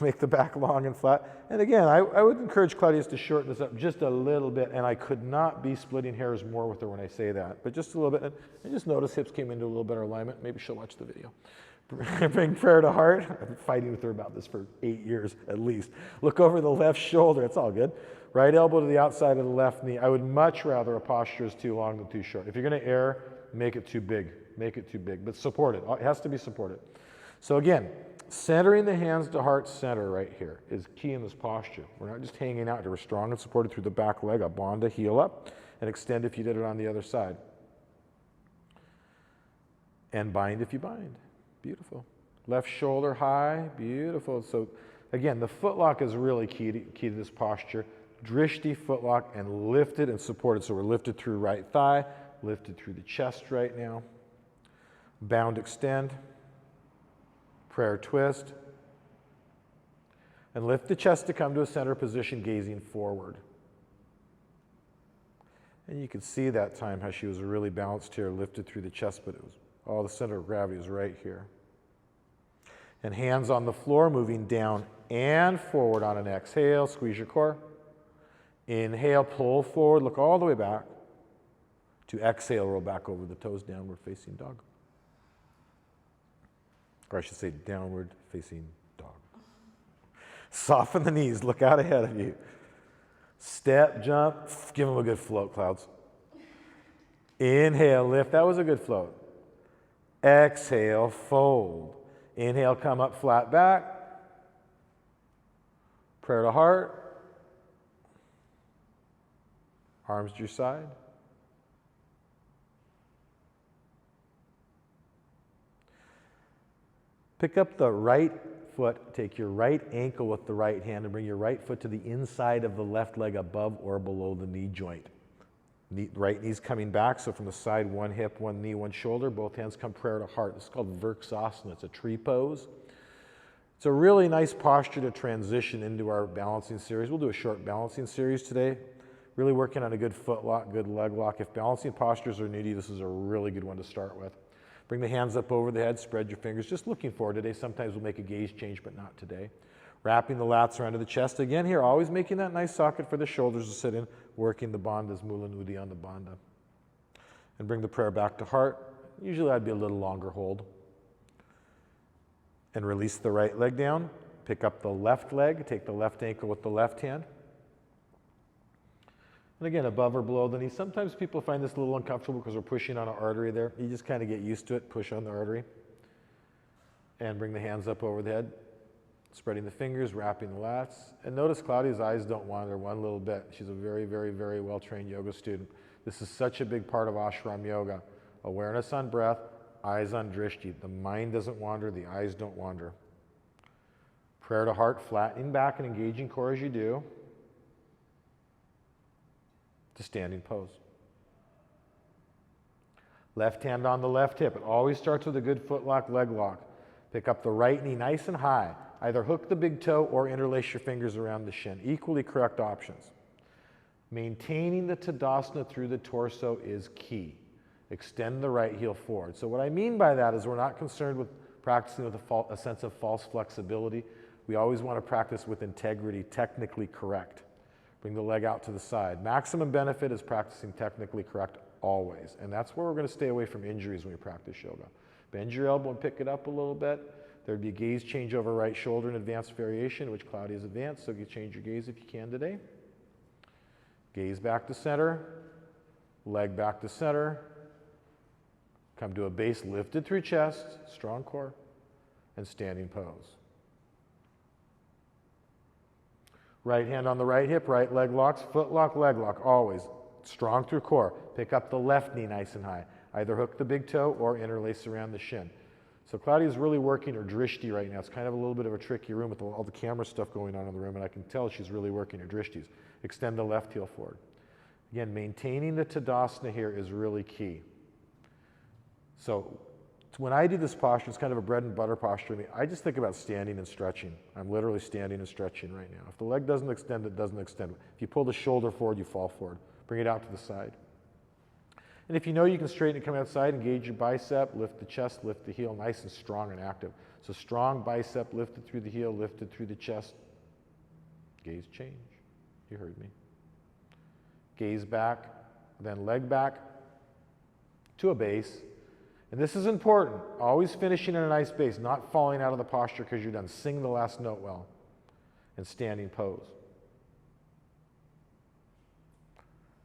Make the back long and flat. And again, I would encourage Claudius to shorten this up just a little bit, and I could not be splitting hairs more with her when I say that, but just a little bit. And just notice hips came into a little better alignment. Maybe she'll watch the video. Bring prayer to heart. I've been fighting with her about this for 8 years at least. Look over the left shoulder. It's all good. Right elbow to the outside of the left knee. I would much rather a posture is too long than too short. If you're going to err, make it too big. Make it too big, but support it. It has to be supported. So again, centering the hands to heart center right here is key in this posture. We're not just hanging out here. We're strong and supported through the back leg, a bandha, heel up, and extend if you did it on the other side. And bind if you bind. Beautiful. Left shoulder high, beautiful. So again, the foot lock is really key to this posture. Drishti, foot lock, and lifted and supported. So we're lifted through right thigh, lifted through the chest right now. Bound extend, prayer twist, and lift the chest to come to a center position, gazing forward. And you can see that time how she was really balanced here, lifted through the chest, but it was all the center of gravity was right here. And hands on the floor, moving down and forward on an exhale, squeeze your core. Inhale, pull forward, look all the way back. To exhale, roll back over the toes, downward facing dog. Or I should say downward facing dog. Soften the knees, look out ahead of you. Step, jump, give them a good float, clouds. Inhale, lift, that was a good float. Exhale, fold. Inhale, come up flat back. Prayer to heart. Arms to your side. Pick up the right foot, take your right ankle with the right hand and bring your right foot to the inside of the left leg above or below the knee joint. Right knee's coming back, so from the side, one hip, one knee, one shoulder. Both hands come prayer to heart. This is called Virksasana. It's a tree pose. It's a really nice posture to transition into our balancing series. We'll do a short balancing series today. Really working on a good foot lock, good leg lock. If balancing postures are new to you, this is a really good one to start with. Bring the hands up over the head, spread your fingers. Just looking forward today. Sometimes we'll make a gaze change, but not today. Wrapping the lats around the chest. Again here, always making that nice socket for the shoulders to sit in, working the bandhas, Mula Uddiyana Bandha. And bring the prayer back to heart. Usually I'd be a little longer hold. And release the right leg down. Pick up the left leg, take the left ankle with the left hand. And again, above or below the knee. Sometimes people find this a little uncomfortable because we're pushing on an artery there. You just kind of get used to it, push on the artery. And bring the hands up over the head. Spreading the fingers, wrapping the lats. And notice Claudia's eyes don't wander one little bit. She's a very, very, very well-trained yoga student. This is such a big part of ashram yoga. Awareness on breath, eyes on drishti. The mind doesn't wander, the eyes don't wander. Prayer to heart, flattening back and engaging core as you do. To standing pose. Left hand on the left hip. It always starts with a good foot lock, leg lock. Pick up the right knee nice and high. Either hook the big toe or interlace your fingers around the shin. Equally correct options. Maintaining the Tadasana through the torso is key. Extend the right heel forward. So what I mean by that is we're not concerned with practicing with a sense of false flexibility. We always want to practice with integrity, technically correct. Bring the leg out to the side. Maximum benefit is practicing technically correct always. And that's where we're going to stay away from injuries when we practice yoga. Bend your elbow and pick it up a little bit. There'd be a gaze change over right shoulder in advanced variation, which Claudia's advanced, so you change your gaze if you can today. Gaze back to center, leg back to center. Come to a base lifted through chest, strong core, and standing pose. Right hand on the right hip, right leg locks, foot lock, leg lock, always. Strong through core. Pick up the left knee nice and high. Either hook the big toe or interlace around the shin. So Claudia's really working her drishti right now. It's kind of a little bit of a tricky room with all the camera stuff going on in the room, and I can tell she's really working her drishtis. Extend the left heel forward. Again, maintaining the Tadasana here is really key. So when I do this posture, it's kind of a bread and butter posture to me. I just think about standing and stretching. I'm literally standing and stretching right now. If the leg doesn't extend, it doesn't extend. If you pull the shoulder forward, you fall forward. Bring it out to the side. And if you know you can straighten it, come outside, engage your bicep, lift the chest, lift the heel, nice and strong and active. So strong bicep, lifted through the heel, lifted through the chest. Gaze change. You heard me. Gaze back, then leg back to a base. And this is important. Always finishing in a nice base, not falling out of the posture because you're done. Sing the last note well. And standing pose.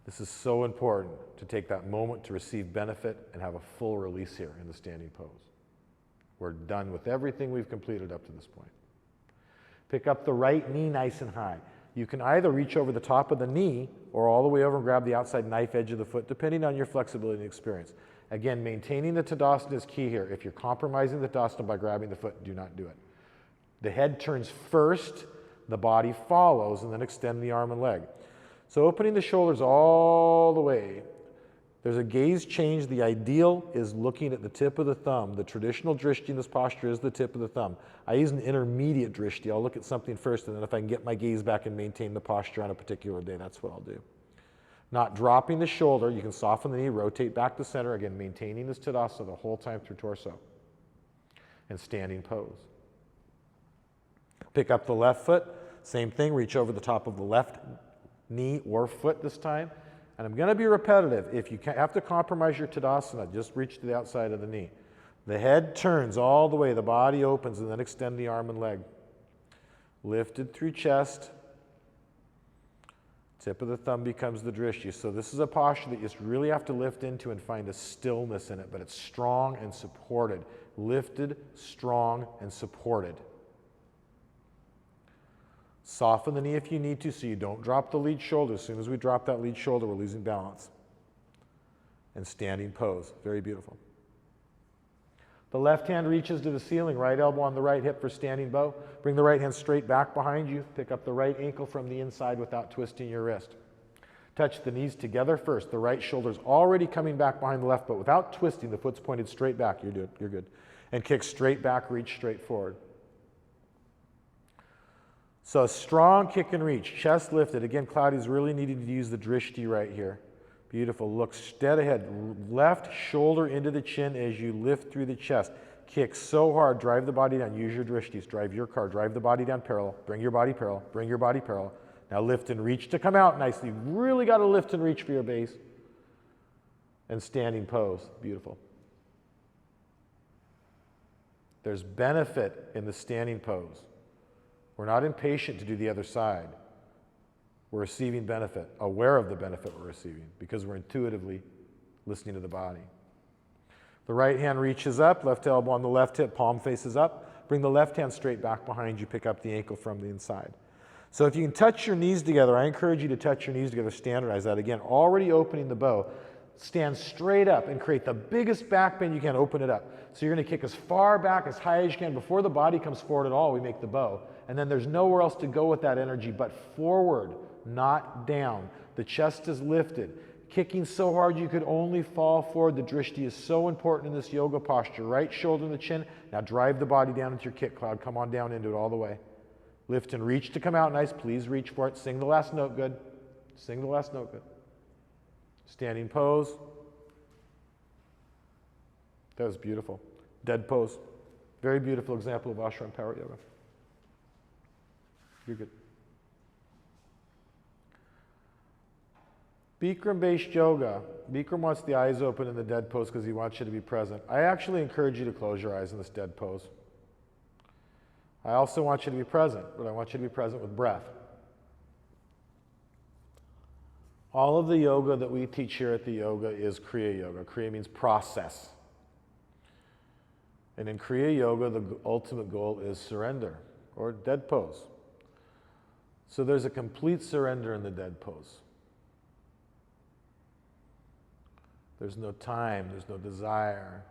This is so important to take that moment to receive benefit and have a full release here in the standing pose. We're done with everything we've completed up to this point. Pick up the right knee nice and high. You can either reach over the top of the knee or all the way over and grab the outside knife edge of the foot, depending on your flexibility and experience. Again, maintaining the Tadasana is key here. If you're compromising the Tadasana by grabbing the foot, do not do it. The head turns first, the body follows, and then extend the arm and leg. So opening the shoulders all the way. There's a gaze change. The ideal is looking at the tip of the thumb. The traditional drishti in this posture is the tip of the thumb. I use an intermediate drishti. I'll look at something first, and then if I can get my gaze back and maintain the posture on a particular day, that's what I'll do. Not dropping the shoulder. You can soften the knee, rotate back to center. Again, maintaining this Tadasana the whole time through torso. And standing pose. Pick up the left foot. Same thing. Reach over the top of the left knee or foot this time. And I'm going to be repetitive. If you have to compromise your Tadasana, just reach to the outside of the knee. The head turns all the way, the body opens, and then extend the arm and leg. Lifted through chest. Tip of the thumb becomes the drishti. So this is a posture that you just really have to lift into and find a stillness in it, but it's strong and supported. Lifted, strong, and supported. Soften the knee if you need to so you don't drop the lead shoulder. As soon as we drop that lead shoulder, we're losing balance. And standing pose. Very beautiful. The left hand reaches to the ceiling, right elbow on the right hip for standing bow. Bring the right hand straight back behind you. Pick up the right ankle from the inside without twisting your wrist. Touch the knees together first. The right shoulder's already coming back behind the left, but without twisting, the foot's pointed straight back. You're good. You're good. And kick straight back, reach straight forward. So strong kick and reach, chest lifted. Again, Cloudy's really needing to use the drishti right here. Beautiful. Look dead ahead. Left shoulder into the chin as you lift through the chest. Kick so hard. Drive the body down. Use your drishtis. Drive your car. Drive the body down parallel. Bring your body parallel. Bring your body parallel. Now lift and reach to come out nicely. Really got to lift and reach for your base. And standing pose. Beautiful. There's benefit in the standing pose. We're not impatient to do the other side. We're receiving benefit, aware of the benefit we're receiving, because we're intuitively listening to the body. The right hand reaches up, left elbow on the left hip, palm faces up. Bring the left hand straight back behind you, pick up the ankle from the inside. So if you can touch your knees together, I encourage you to touch your knees together, standardize that. Again, already opening the bow. Stand straight up and create the biggest back bend you can, open it up. So you're going to kick as far back, as high as you can. Before the body comes forward at all, we make the bow. And then there's nowhere else to go with that energy but forward, not down. The chest is lifted. Kicking so hard you could only fall forward. The drishti is so important in this yoga posture. Right shoulder in the chin. Now drive the body down into your kick, Cloud. Come on down into it all the way. Lift and reach to come out nice. Please reach for it. Sing the last note good. Sing the last note good. Standing pose. That was beautiful. Dead pose. Very beautiful example of ashram power yoga. You're good. Bikram-based yoga. Bikram wants the eyes open in the dead pose because he wants you to be present. I actually encourage you to close your eyes in this dead pose. I also want you to be present, but I want you to be present with breath. All of the yoga that we teach here at the yoga is Kriya Yoga. Kriya means process. And in Kriya Yoga, the ultimate goal is surrender, or dead pose. So there's a complete surrender in the dead pose. There's no time, there's no desire.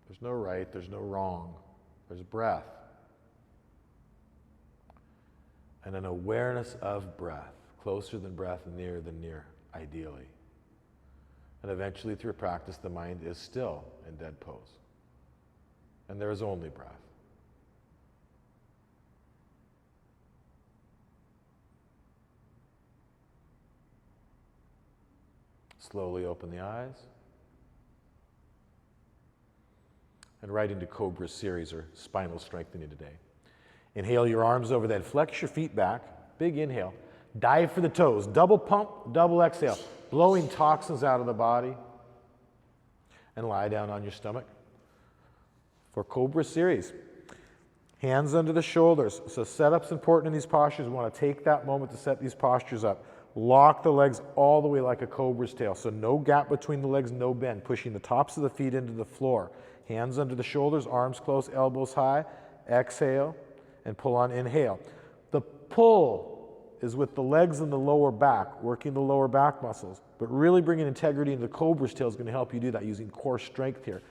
There's no right, there's no wrong. There's breath. And an awareness of breath. Closer than breath, nearer than near, ideally. And eventually through practice, the mind is still in dead pose. And there is only breath. Slowly open the eyes. And right into Cobra Series, or spinal strengthening today. Inhale your arms over the head. Flex your feet back. Big inhale. Dive for the toes. Double pump, double exhale. Blowing toxins out of the body. And lie down on your stomach. For Cobra Series. Hands under the shoulders. So setup's important in these postures. We want to take that moment to set these postures up. Lock the legs all the way like a cobra's tail. So no gap between the legs, no bend. Pushing the tops of the feet into the floor. Hands under the shoulders, arms close, elbows high. Exhale and pull on inhale. The pull is with the legs and the lower back, working the lower back muscles. But really bringing integrity into the cobra's tail is going to help you do that, using core strength here.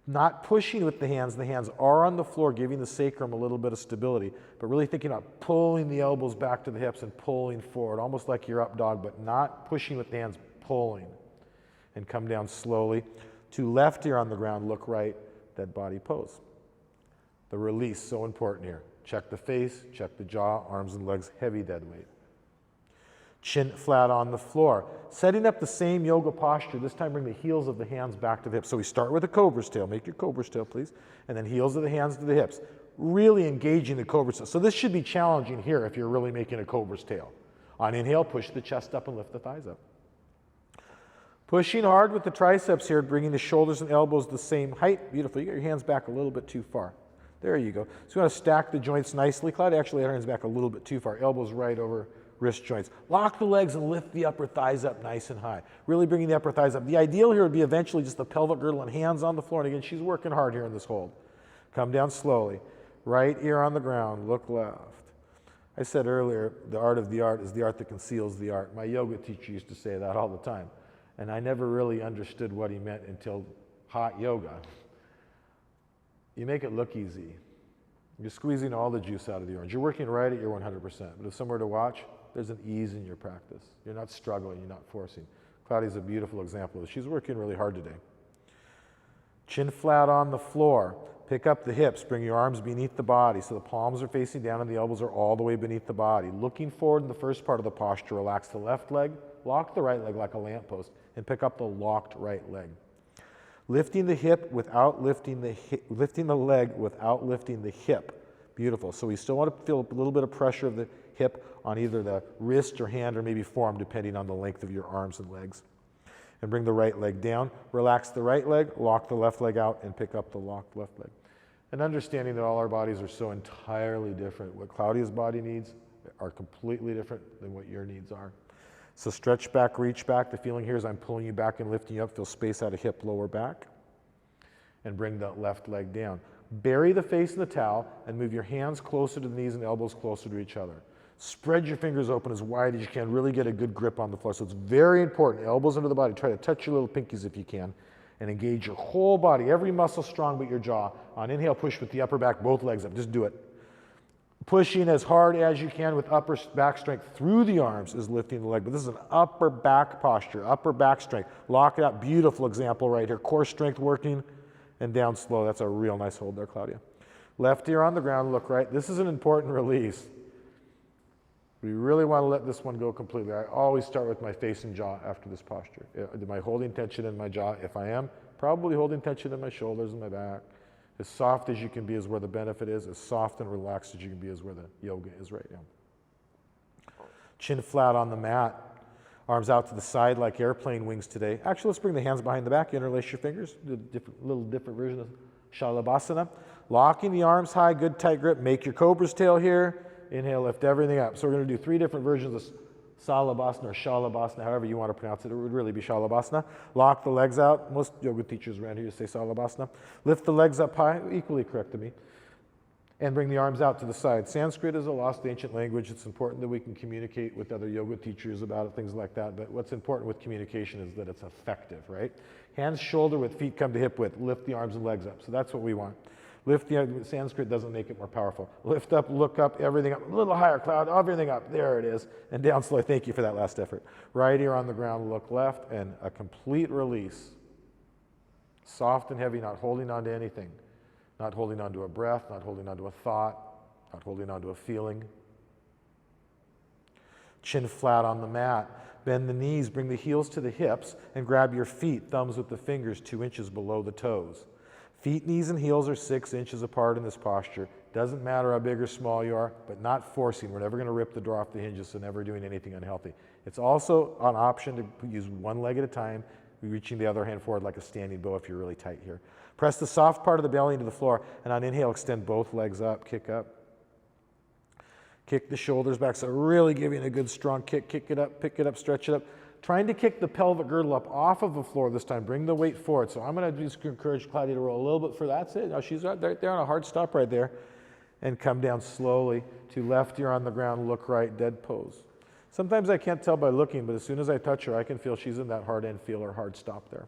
Not pushing with the hands are on the floor, giving the sacrum a little bit of stability, but really thinking about pulling the elbows back to the hips and pulling forward, almost like you're up dog, but not pushing with the hands, pulling. And come down slowly. To left ear on the ground, look right, dead body pose. The release, so important here. Check the face, check the jaw, arms and legs, heavy dead weight. Chin flat on the floor. Setting up the same yoga posture. This time bring the heels of the hands back to the hips. So we start with a cobra's tail. Make your cobra's tail, please. And then heels of the hands to the hips. Really engaging the cobra's tail. So this should be challenging here if you're really making a cobra's tail. On inhale, push the chest up and lift the thighs up. Pushing hard with the triceps here, bringing the shoulders and elbows the same height. Beautiful. You got your hands back a little bit too far. There you go. So you want to stack the joints nicely. Cloud, actually, our hands back a little bit too far. Elbows right over wrist joints. Lock the legs and lift the upper thighs up nice and high. Really bringing the upper thighs up. The ideal here would be eventually just the pelvic girdle and hands on the floor. And again, she's working hard here in this hold. Come down slowly. Right ear on the ground. Look left. I said earlier, the art of the art is the art that conceals the art. My yoga teacher used to say that all the time. And I never really understood what he meant until hot yoga. you make it look easy. You're squeezing all the juice out of the orange. You're working right at your 100%, but if somewhere to watch, there's an ease in your practice. You're not struggling, you're not forcing. Claudia's a beautiful example of this. She's working really hard today. Chin flat on the floor. Pick up the hips, bring your arms beneath the body so the palms are facing down and the elbows are all the way beneath the body. Looking forward in the first part of the posture, relax the left leg, lock the right leg like a lamppost, and pick up the locked right leg. Lifting the hip without lifting the leg without lifting the hip. Beautiful. So we still want to feel a little bit of pressure of the hip on either the wrist or hand or maybe forearm, depending on the length of your arms and legs. And bring the right leg down. Relax the right leg, lock the left leg out, and pick up the locked left leg. And understanding that all our bodies are so entirely different. What Claudia's body needs are completely different than what your needs are. So stretch back, reach back. The feeling here is I'm pulling you back and lifting you up. Feel space out of hip, lower back. And bring the left leg down. Bury the face in the towel and move your hands closer to the knees and elbows closer to each other. Spread your fingers open as wide as you can. Really get a good grip on the floor. So it's very important. Elbows under the body. Try to touch your little pinkies if you can. And engage your whole body. Every muscle strong but your jaw. On inhale, push with the upper back, both legs up. Just do it. Pushing as hard as you can with upper back strength through the arms is lifting the leg. But this is an upper back posture, upper back strength. Lock it up. Beautiful example right here. Core strength working and down slow. That's a real nice hold there, Claudia. Left ear on the ground, look right. This is an important release. We really want to let this one go completely. I always start with my face and jaw after this posture. Am I holding tension in my jaw? If I am, probably holding tension in my shoulders and my back. As soft as you can be is where the benefit is. As soft and relaxed as you can be is where the yoga is right now. Chin flat on the mat. Arms out to the side like airplane wings today. Actually, let's bring the hands behind the back. Interlace your fingers. Do a little different version of Shalabhasana. Locking the arms high, good tight grip. Make your cobra's tail here. Inhale, lift everything up. So we're going to do 3 different versions of Salabhasana or Shalabhasana, however you want to pronounce it. It would really be Shalabhasana. Lock the legs out. Most yoga teachers around here say Salabhasana. Lift the legs up high, equally correct to me. And bring the arms out to the side. Sanskrit is a lost ancient language. It's important that we can communicate with other yoga teachers about it, things like that. But what's important with communication is that it's effective, right? Hands shoulder width, feet come to hip width. Lift the arms and legs up. So that's what we want. Lift the, Sanskrit doesn't make it more powerful. Lift up, look up, everything up. A little higher, cloud, everything up. There it is. And down slow. Thank you for that last effort. Right ear on the ground, look left, and a complete release. Soft and heavy, not holding on to anything. Not holding on to a breath, not holding on to a thought, not holding on to a feeling. Chin flat on the mat. Bend the knees, bring the heels to the hips, and grab your feet, thumbs with the fingers 2 inches below the toes. Feet, knees, and heels are 6 inches apart in this posture. Doesn't matter how big or small you are, but not forcing. We're never going to rip the door off the hinges, so never doing anything unhealthy. It's also an option to use one leg at a time, reaching the other hand forward like a standing bow if you're really tight here. Press the soft part of the belly into the floor, and on inhale, extend both legs up, kick up. Kick the shoulders back, so really giving a good strong kick. Kick it up, pick it up, stretch it up. Trying to kick the pelvic girdle up off of the floor this time. Bring the weight forward. So I'm going to just encourage Claudia to roll a little bit further. That's it. Now she's right there on a hard stop right there. And come down slowly to left ear on the ground, look right, dead pose. Sometimes I can't tell by looking, but as soon as I touch her, I can feel she's in that hard end, feel her hard stop there.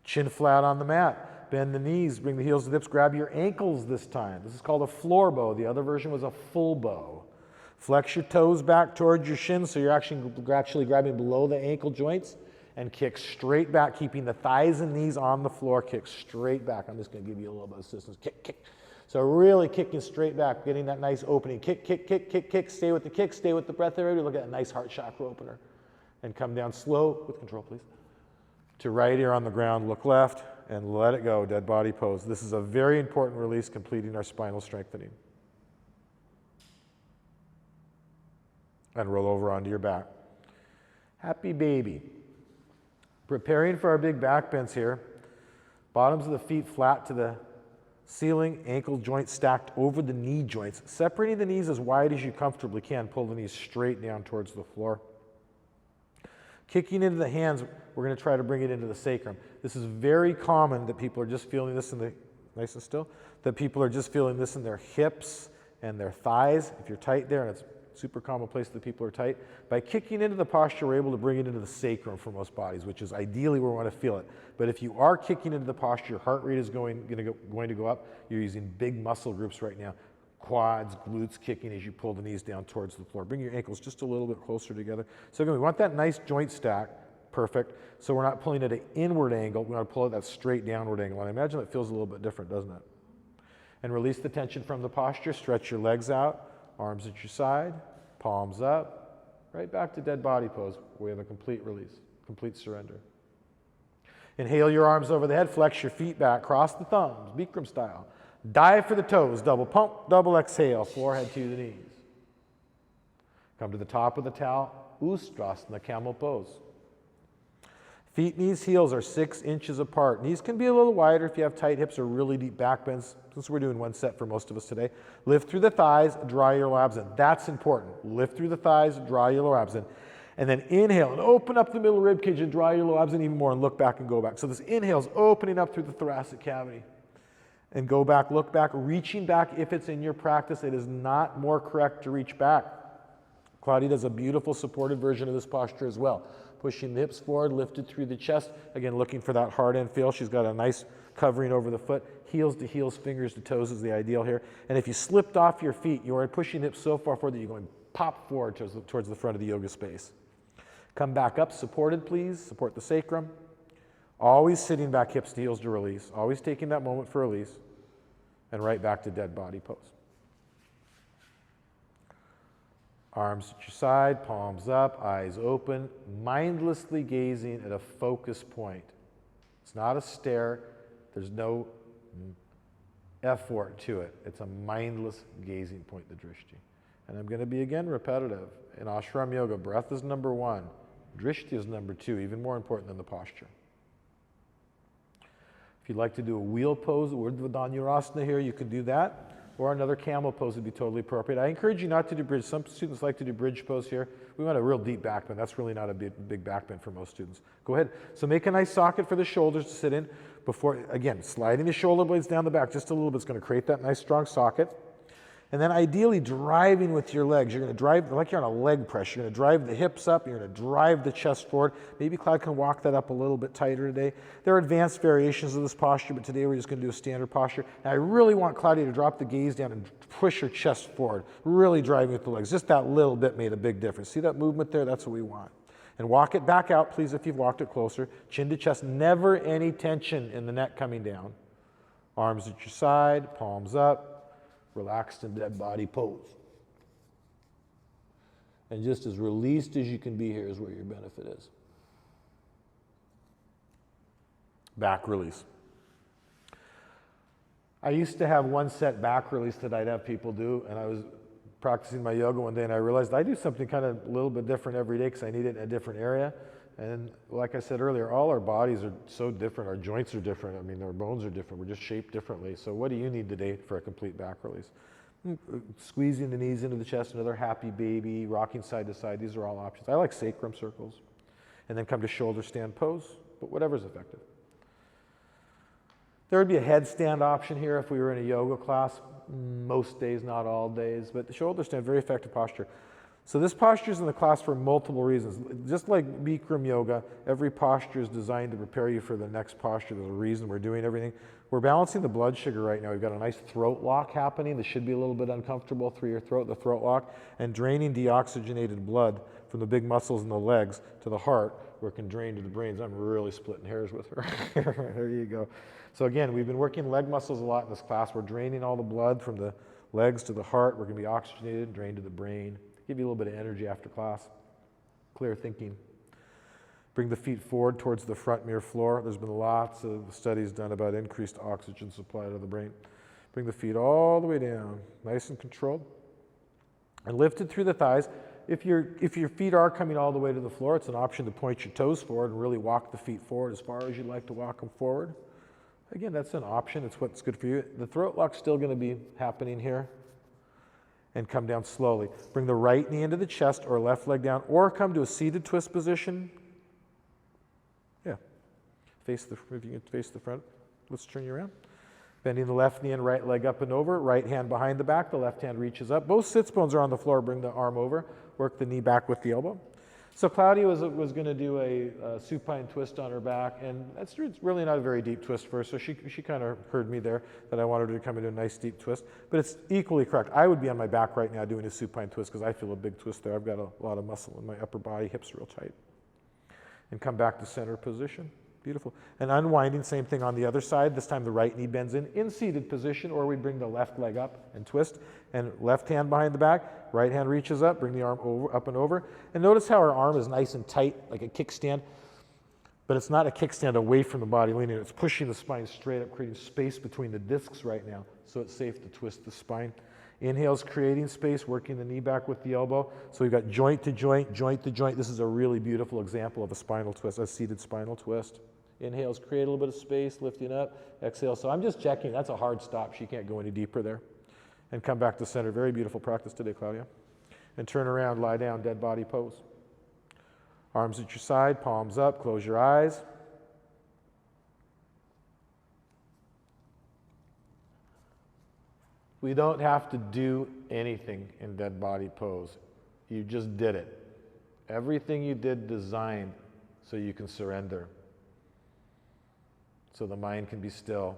Chin flat on the mat. Bend the knees, bring the heels to the hips, grab your ankles this time. This is called a floor bow. The other version was a full bow. Flex your toes back towards your shins so you're actually grabbing below the ankle joints and kick straight back, keeping the thighs and knees on the floor. Kick straight back. I'm just going to give you a little bit of assistance. Kick, kick. So really kicking straight back, getting that nice opening. Kick, kick, kick, kick, kick. Stay with the kick. Stay with the breath there. Look at that nice heart chakra opener. And come down slow, with control please, to right ear on the ground. Look left and let it go. Dead body pose. This is a very important release, completing our spinal strengthening. And roll over onto your back. Happy baby. Preparing for our big back bends here. Bottoms of the feet flat to the ceiling, ankle joints stacked over the knee joints. Separating the knees as wide as you comfortably can. Pull the knees straight down towards the floor. Kicking into the hands, we're going to try to bring it into the sacrum. This is very common that people are just feeling this in the, nice and still, that people are just feeling this in their hips and their thighs. If you're tight there and it's super common place that people are tight. By kicking into the posture, we're able to bring it into the sacrum for most bodies, which is ideally where we want to feel it. But if you are kicking into the posture, your heart rate is going to go up. You're using big muscle groups right now. Quads, glutes kicking as you pull the knees down towards the floor. Bring your ankles just a little bit closer together. So again, we want that nice joint stack. Perfect. So we're not pulling at an inward angle. We want to pull at that straight downward angle. And I imagine that feels a little bit different, doesn't it? And release the tension from the posture. Stretch your legs out, arms at your side, palms up, right back to dead body pose. We have a complete release, complete surrender. Inhale your arms over the head, flex your feet back, cross the thumbs, Bikram style. Dive for the toes, double pump, double exhale, forehead to the knees. Come to the top of the towel, Ustrasana, Camel Pose. Feet, knees, heels are 6 inches apart. Knees can be a little wider if you have tight hips or really deep back bends. Since we're doing one set for most of us today. Lift through the thighs, draw your low abs in. That's important. Lift through the thighs, draw your low abs in. And then inhale and open up the middle rib cage and draw your low abs in even more and look back and go back. So this inhale is opening up through the thoracic cavity. And go back, look back, reaching back if it's in your practice. It is not more correct to reach back. Claudia does a beautiful supported version of this posture as well. Pushing the hips forward, lifted through the chest. Again, looking for that hard end feel. She's got a nice covering over the foot. Heels to heels, fingers to toes is the ideal here. And if you slipped off your feet, you are pushing hips so far forward that you're going pop forward towards the front of the yoga space. Come back up, supported please. Support the sacrum. Always sitting back, hips to heels to release. Always taking that moment for release. And right back to dead body pose. Arms at your side, palms up, eyes open, mindlessly gazing at a focus point. It's not a stare. There's no effort to it. It's a mindless gazing point, the drishti. And I'm going to be again repetitive. In ashram yoga, breath is number 1. Drishti is number 2, even more important than the posture. If you'd like to do a wheel pose, Urdhva Dhanurasana here, you can do that. Or another camel pose would be totally appropriate. I encourage you not to do bridge. Some students like to do bridge pose here. We want a real deep back bend. That's really not a big back bend for most students. Go ahead. So make a nice socket for the shoulders to sit in. Before, again, sliding the shoulder blades down the back just a little bit. It's going to create that nice strong socket. And then ideally driving with your legs. You're going to drive, like you're on a leg press. You're going to drive the hips up. You're going to drive the chest forward. Maybe Cloud can walk that up a little bit tighter today. There are advanced variations of this posture, but today we're just going to do a standard posture. And I really want Claudia to drop the gaze down and push her chest forward. Really driving with the legs. Just that little bit made a big difference. See that movement there? That's what we want. And walk it back out, please, if you've walked it closer. Chin to chest. Never any tension in the neck coming down. Arms at your side, palms up. Relaxed in dead body pose. And just as released as you can be here is where your benefit is. Back release. I used to have one set back release that I'd have people do, and I was practicing my yoga one day and I realized I do something kind of a little bit different every day because I need it in a different area. And like I said earlier, all our bodies are so different. Our joints are different. I mean, our bones are different. We're just shaped differently. So what do you need today for a complete back release? Squeezing the knees into the chest, another happy baby, rocking side to side. These are all options. I like sacrum circles. And then come to shoulder stand pose, but whatever's effective. There would be a headstand option here if we were in a yoga class. Most days, not all days, but the shoulder stand, very effective posture. So this posture is in the class for multiple reasons. Just like Bikram yoga, every posture is designed to prepare you for the next posture. There's a reason we're doing everything. We're balancing the blood sugar right now. We've got a nice throat lock happening. This should be a little bit uncomfortable through your throat, the throat lock, and draining deoxygenated blood from the big muscles in the legs to the heart, where it can drain to the brains. I'm really splitting hairs with her. There you go. So again, we've been working leg muscles a lot in this class. We're draining all the blood from the legs to the heart. We're going to be oxygenated, drained to the brain. Give you a little bit of energy after class. Clear thinking. Bring the feet forward towards the front mirror floor. There's been lots of studies done about increased oxygen supply to the brain. Bring the feet all the way down, nice and controlled. And lifted through the thighs. If your feet are coming all the way to the floor, it's an option to point your toes forward and really walk the feet forward as far as you'd like to walk them forward. Again, that's an option. It's what's good for you. The throat lock's still going to be happening here. And come down slowly. Bring the right knee into the chest or left leg down, or come to a seated twist position. Yeah. If you can face the front, let's turn you around. Bending the left knee and right leg up and over, right hand behind the back, the left hand reaches up. Both sits bones are on the floor, bring the arm over, work the knee back with the elbow. So Claudia was going to do a supine twist on her back, and it's really not a very deep twist for her, so she kind of heard me there that I wanted her to come into a nice deep twist, but it's equally correct. I would be on my back right now doing a supine twist because I feel a big twist there. I've got a lot of muscle in my upper body, hips real tight. And come back to center position. Beautiful. And unwinding, same thing on the other side. This time the right knee bends in seated position, or we bring the left leg up and twist, and left hand behind the back, right hand reaches up, bring the arm over, up and over. And notice how our arm is nice and tight, like a kickstand, but it's not a kickstand away from the body leaning. It's pushing the spine straight up, creating space between the discs right now, so it's safe to twist the spine. Inhale's creating space, working the knee back with the elbow. So we've got joint to joint, joint to joint. This is a really beautiful example of a spinal twist, a seated spinal twist. Inhale's create a little bit of space, lifting up. Exhale. So I'm just checking. That's a hard stop. She can't go any deeper there. And come back to center. Very beautiful practice today, Claudia. And turn around, lie down, dead body pose. Arms at your side, palms up, close your eyes. We don't have to do anything in dead body pose. You just did it. Everything you did designed so you can surrender. So the mind can be still.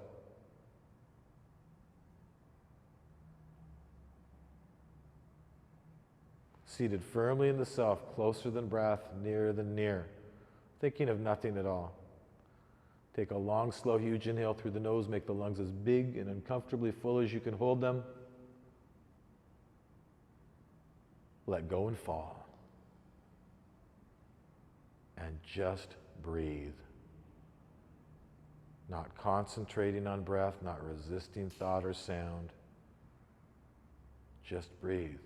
Seated firmly in the self, closer than breath, nearer than near. Thinking of nothing at all. Take a long, slow, huge inhale through the nose. Make the lungs as big and uncomfortably full as you can hold them. Let go and fall. And just breathe. Not concentrating on breath, not resisting thought or sound. Just breathe.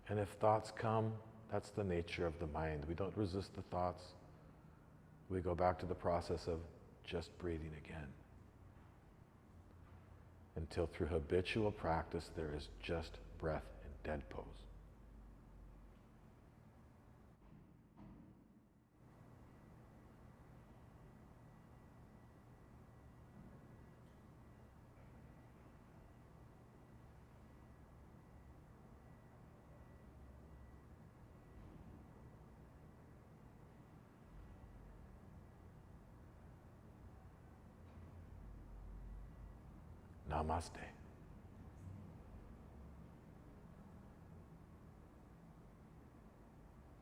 And if thoughts come, that's the nature of the mind. We don't resist the thoughts. We go back to the process of just breathing again. Until through habitual practice, there is just breath in dead pose. Namaste.